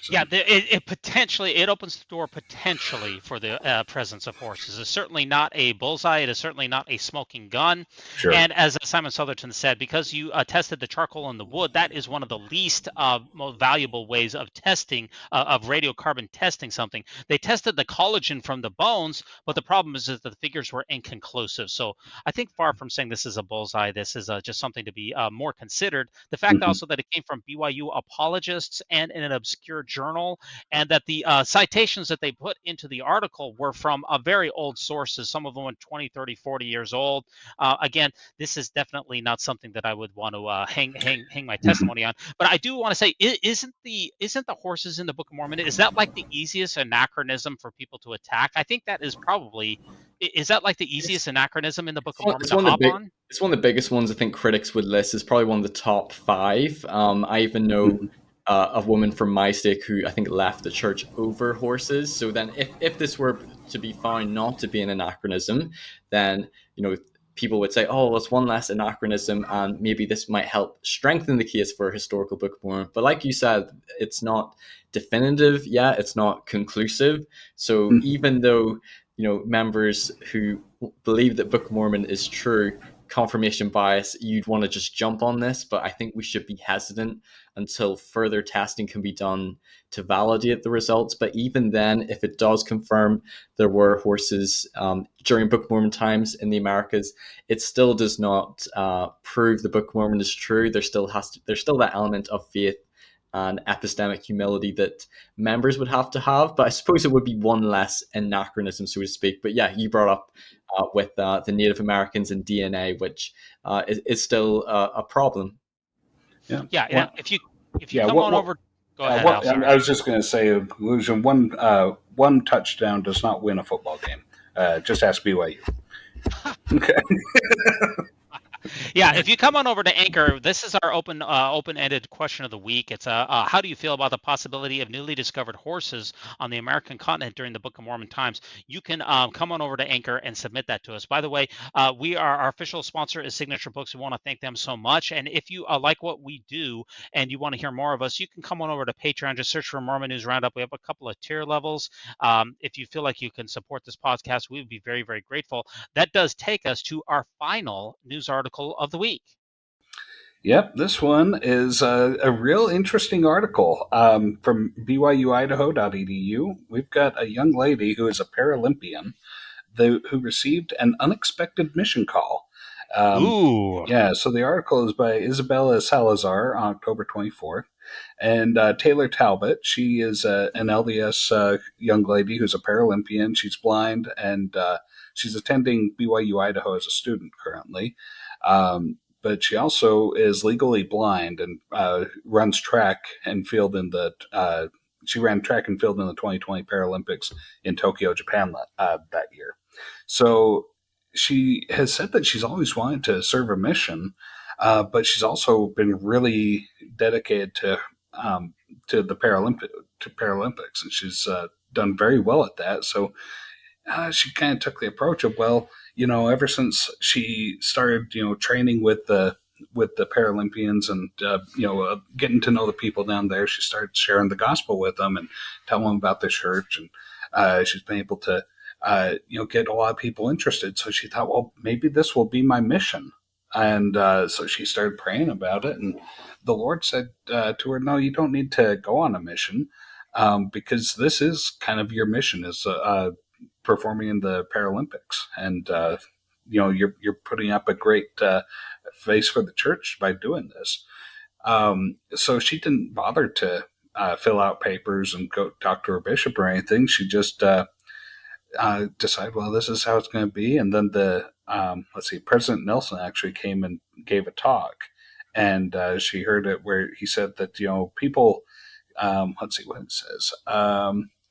So. Yeah, it opens the door potentially for the presence of horses. It's certainly not a bullseye. It is certainly not a smoking gun. Sure. And as Simon Southerton said, because you tested the charcoal in the wood, that is one of the least most valuable ways of testing, of radiocarbon testing something. They tested the collagen from the bones, but the problem is that the figures were inconclusive. So I think far from saying this is a bullseye, this is just something to be more considered. The fact also that it came from BYU apologists and in an obscure journal, and that the citations that they put into the article were from very old sources. Some of them were 20, 30, 40 years old. Again, this is definitely not something that I would want to hang my testimony on. But I do want to say, isn't the horses in the Book of Mormon, is that like the easiest anachronism for people to attack? I think that is probably, is that like the easiest anachronism in the Book of Mormon to hop on? It's one of the biggest ones I think critics would list. It's probably one of the top 5. I even know a woman from my stake who I think left the church over horses. So then if this were to be found not to be an anachronism, then, people would say, oh, well, it's one less anachronism, and maybe this might help strengthen the case for a historical Book of Mormon. But like you said, it's not definitive yet. It's not conclusive. So even though, members who believe that Book of Mormon is true, confirmation bias, you'd want to just jump on this, but I think we should be hesitant until further testing can be done to validate the results. But even then, if it does confirm there were horses during Book of Mormon times in the Americas, it still does not prove the Book of Mormon is true. There's still that element of faith and epistemic humility that members would have to have. But I suppose it would be one less anachronism, so to speak. But yeah, you brought up with the Native Americans and DNA, which is still a problem. Yeah. If you come on over, go ahead. I was just going to say, illusion. One touchdown does not win a football game. Just ask BYU. Okay. Yeah, if you come on over to Anchor, this is our open-ended question of the week. It's how do you feel about the possibility of newly discovered horses on the American continent during the Book of Mormon times? You can come on over to Anchor and submit that to us. By the way, our official sponsor is Signature Books. We want to thank them so much. And if you like what we do and you want to hear more of us, you can come on over to Patreon. Just search for Mormon News Roundup. We have a couple of tier levels. If you feel like you can support this podcast, we would be very, very grateful. That does take us to our final news article of the week. Yep, this one is a real interesting article from BYU-Idaho.edu. We've got a young lady who is a Paralympian who received an unexpected mission call. Ooh. Yeah, so the article is by Isabella Salazar on October 24th. And Taylor Talbot, she is an LDS young lady who's a Paralympian. She's blind, and she's attending BYU-Idaho as a student currently. But she also is legally blind and runs track and field in the she ran track and field in the 2020 Paralympics in Tokyo, Japan that year. So she has said that she's always wanted to serve a mission, but she's also been really dedicated to the Paralympics, and she's done very well at that. So she kind of took the approach of, well, ever since she started, training with the Paralympians and, getting to know the people down there, she started sharing the gospel with them and telling them about the church. And she's been able to, get a lot of people interested. So she thought, well, maybe this will be my mission. And so she started praying about it. And the Lord said to her, no, you don't need to go on a mission because this is kind of your mission, is performing in the Paralympics, and you're putting up a great face for the church by doing this. So she didn't bother to fill out papers and go talk to her bishop or anything. She just decided, well, this is how it's going to be. And then President Nelson actually came and gave a talk, and she heard it where he said that people. Let's see what it says.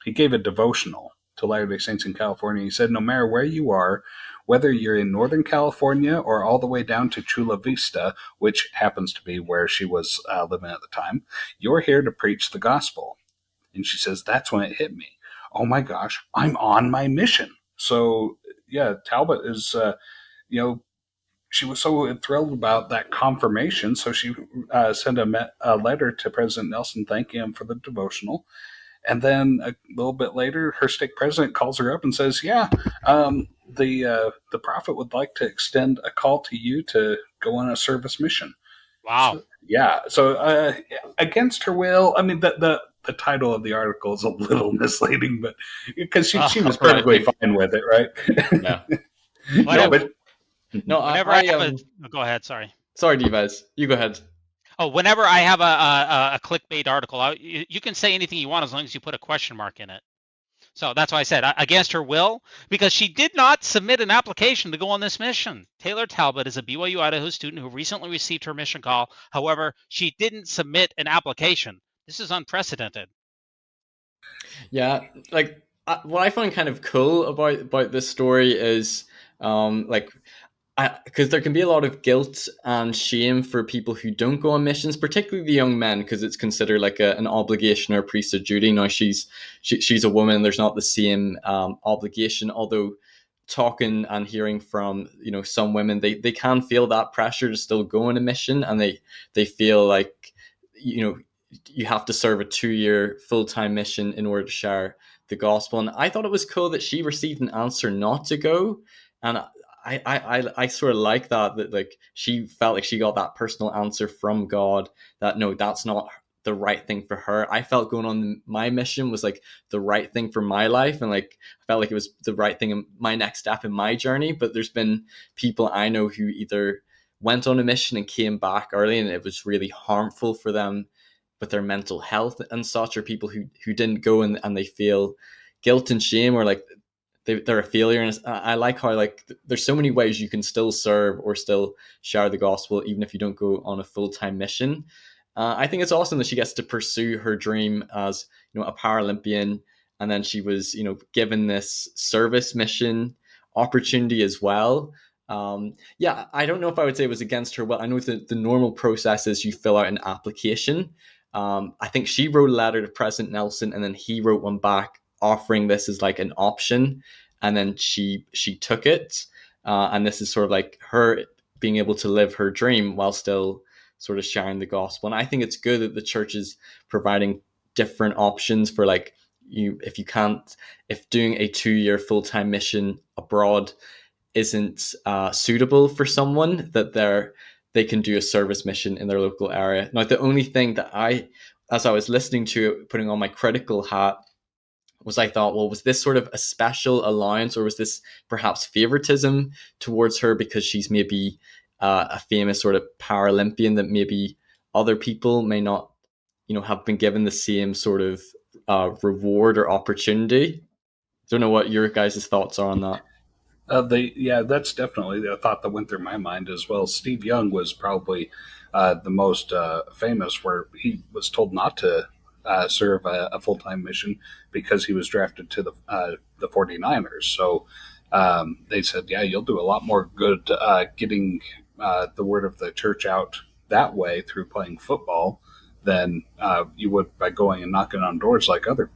He gave a devotional to Latter-day Saints in California. He said, no matter where you are, whether you're in Northern California or all the way down to Chula Vista, which happens to be where she was living at the time, you're here to preach the gospel. And she says, that's when it hit me. Oh my gosh, I'm on my mission. So, Talbot is, she was so thrilled about that confirmation, so she sent a letter to President Nelson thanking him for the devotional. And then a little bit later, her stake president calls her up and says, the prophet would like to extend a call to you to go on a service mission. Wow. So against her will, I mean, the title of the article is a little misleading, but because she was perfectly fine with it, right? Yeah. Whenever go ahead. Sorry, Divas, you go ahead. Oh, whenever I have a clickbait article, you can say anything you want as long as you put a question mark in it. So that's why I said against her will, because she did not submit an application to go on this mission. Taylor Talbot is a BYU Idaho student who recently received her mission call. However, she didn't submit an application. This is unprecedented. Yeah, like what I find kind of cool about this story is because there can be a lot of guilt and shame for people who don't go on missions, particularly the young men, because it's considered like an obligation or a priesthood duty. Now she's a woman; there's not the same obligation. Although talking and hearing from some women, they can feel that pressure to still go on a mission, and they feel like you have to serve a 2-year full-time mission in order to share the gospel. And I thought it was cool that she received an answer not to go, and I sort of like that like she felt like she got that personal answer from God that no, that's not the right thing for her. I felt going on my mission was like the right thing for my life, and like I felt like it was the right thing in my next step in my journey. But there's been people I know who either went on a mission and came back early and it was really harmful for them with their mental health and such, or people who didn't go and they feel guilt and shame, or like they're a failure. And I like how like there's so many ways you can still serve or still share the gospel even if you don't go on a full-time mission. I think it's awesome that she gets to pursue her dream as a Paralympian, and then she was given this service mission opportunity as well. I don't know if I would say it was against her will. I know that the normal process is you fill out an application. I think she wrote a letter to President Nelson, and then he wrote one back offering this as like an option, and then she took it, and this is sort of like her being able to live her dream while still sort of sharing the gospel. And I think it's good that the church is providing different options for like if doing a 2-year full-time mission abroad isn't suitable for someone, that they can do a service mission in their local area. Now, the only thing that as I was listening to it, putting on my critical hat, was I thought, well, was this sort of a special allowance, or was this perhaps favoritism towards her because she's maybe a famous sort of Paralympian that maybe other people may not, have been given the same sort of reward or opportunity? Don't know what your guys' thoughts are on that. That's definitely a thought that went through my mind as well. Steve Young was probably the most famous, where he was told not to serve a full-time mission because he was drafted to the 49ers. So they said, you'll do a lot more good getting the word of the church out that way through playing football than you would by going and knocking on doors like other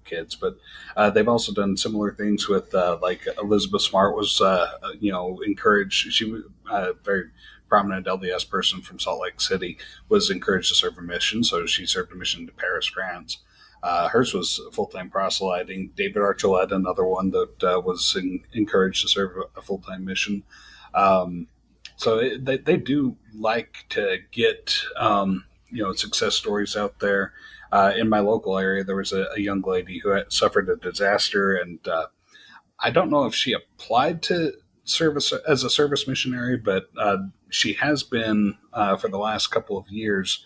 kids. But they've also done similar things with like Elizabeth Smart was encouraged. She was a very prominent LDS person from Salt Lake City, was encouraged to serve a mission, so she served a mission to Paris, France. Hers was full-time proselyting. David Archuleta, another one that was encouraged to serve a full-time mission. So they do like to get success stories out there. In my local area, there was a young lady who had suffered a disaster, and I don't know if she applied to service as a service missionary, but she has been for the last couple of years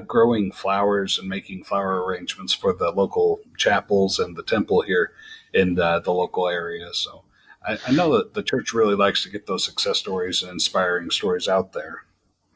growing flowers and making flower arrangements for the local chapels and the temple here in the local area. So I know that the church really likes to get those success stories and inspiring stories out there.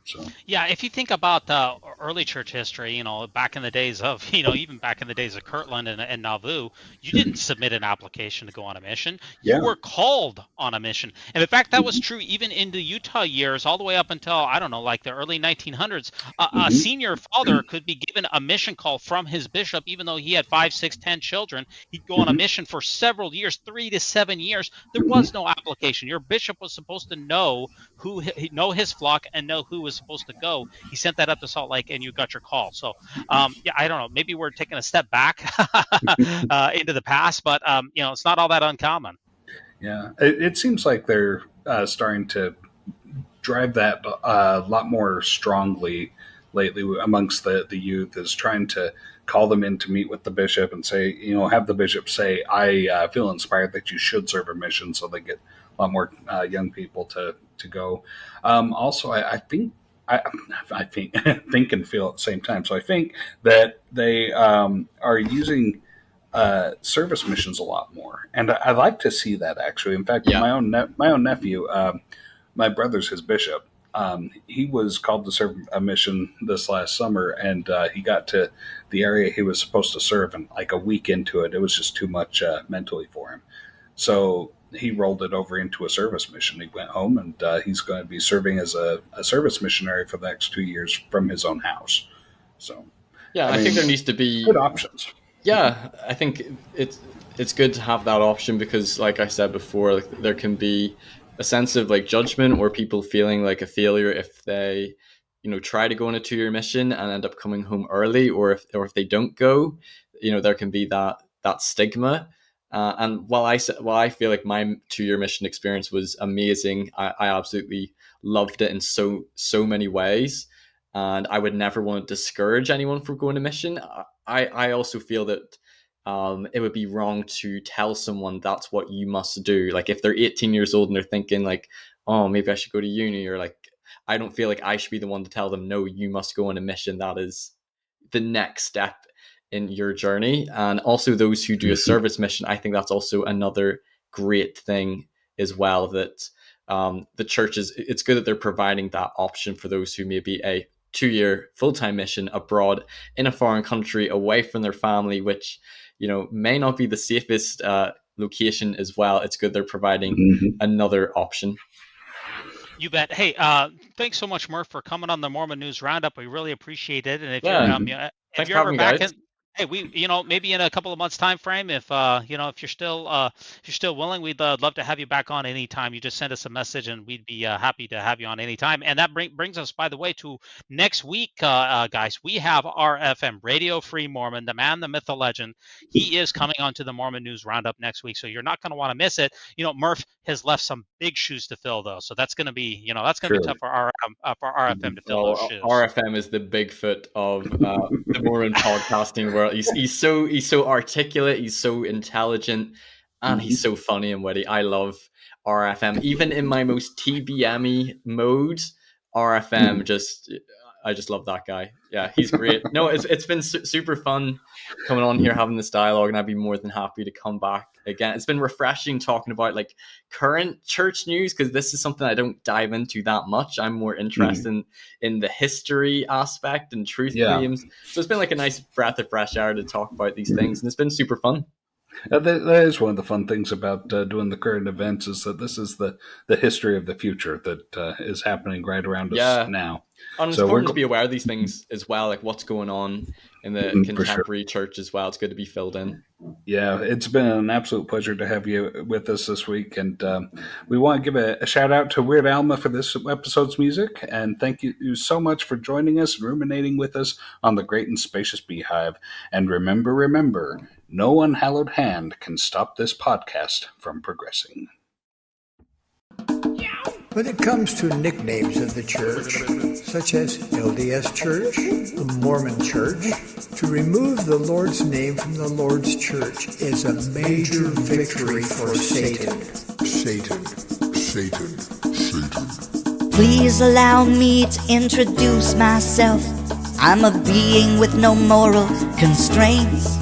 So Yeah, if you think about the early church history, back in the days of, even back in the days of Kirtland and Nauvoo, you didn't submit an application to go on a mission. You yeah. were called on a mission. And in fact, that was true even in the Utah years, all the way up until, I don't know, like the early 1900s. A senior father could be given a mission call from his bishop, even though he had 5, 6, 10 children. He'd go on a mission for several years, 3 to 7 years. There was no application. Your bishop was supposed to know his flock and know who was supposed to go. He sent that up to Salt Lake and you got your call. So yeah, I don't know, maybe we're taking a step back into the past, but it's not all that uncommon. Yeah, it seems like they're starting to drive that a lot more strongly lately amongst the youth, is trying to call them in to meet with the bishop and say, have the bishop say, I feel inspired that you should serve a mission, so they get a lot more young people to go. Also, I think think and feel at the same time. So I think that they are using service missions a lot more, and I like to see that, actually. In fact, my own nephew, my brother's his bishop. He was called to serve a mission this last summer, and he got to the area he was supposed to serve, and like a week into it, it was just too much mentally for him. So he rolled it over into a service mission. He went home, and he's going to be serving as a service missionary for the next 2 years from his own house. So, yeah, I think there needs to be good options. Yeah, I think it's good to have that option because, like I said before, like, there can be a sense of like judgment or people feeling like a failure if they, try to go on a 2-year mission and end up coming home early, or if they don't go, there can be that stigma. And while I feel like my 2-year mission experience was amazing, I absolutely loved it in so many ways, and I would never want to discourage anyone from going to mission. I also feel that it would be wrong to tell someone that's what you must do. Like if they're 18 years old and they're thinking like, oh, maybe I should go to uni, or like, I don't feel like I should be the one to tell them, no, you must go on a mission. That is the next step in your journey. And also those who do a service mission, I think that's also another great thing as well, that the church it's good that they're providing that option for those who may be a 2-year full-time mission abroad in a foreign country away from their family, which may not be the safest location as well. It's good they're providing another option. You bet. Hey, thanks so much, Murph, for coming on the Mormon News Roundup. We really appreciate it. And if Thanks you're for ever having back me, guys. hey, maybe in a couple of months' time frame, if if you're still willing, we'd love to have you back on anytime. You just send us a message, and we'd be happy to have you on anytime. And that brings us, by the way, to next week, guys. We have RFM, Radio Free Mormon, the man, the myth, the legend. He is coming on to the Mormon News Roundup next week, so you're not going to want to miss it. Murph has left some big shoes to fill, though, so that's going to be, be tough for RFM to fill those shoes. RFM is the Bigfoot of the Mormon podcasting world. He's so articulate, he's so intelligent, and he's so funny and witty. I love RFM. Even in my most TBM-y mode, RFM I just love that guy. Yeah, he's great. No, it's been super fun coming on here, having this dialogue, and I'd be more than happy to come back again. It's been refreshing talking about like current church news, because this is something I don't dive into that much. I'm more interested in the history aspect and truth claims. So it's been like a nice breath of fresh air to talk about these things, and it's been super fun. That is one of the fun things about doing the current events, is that this is the history of the future that is happening right around us now. And it's important to be aware of these things as well, like what's going on in the contemporary church as well. It's good to be filled in. Yeah, it's been an absolute pleasure to have you with us this week. And we want to give a shout out to Weird Alma for this episode's music. And thank you so much for joining us and ruminating with us on the Great and Spacious Beehive. And remember, no unhallowed hand can stop this podcast from progressing. When it comes to nicknames of the church, such as LDS Church, the Mormon Church, to remove the Lord's name from the Lord's church is a major victory for Satan. Satan. Please allow me to introduce myself. I'm a being with no moral constraints.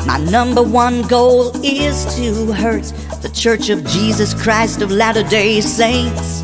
My number one goal is to hurt the Church of Jesus Christ of Latter-day Saints.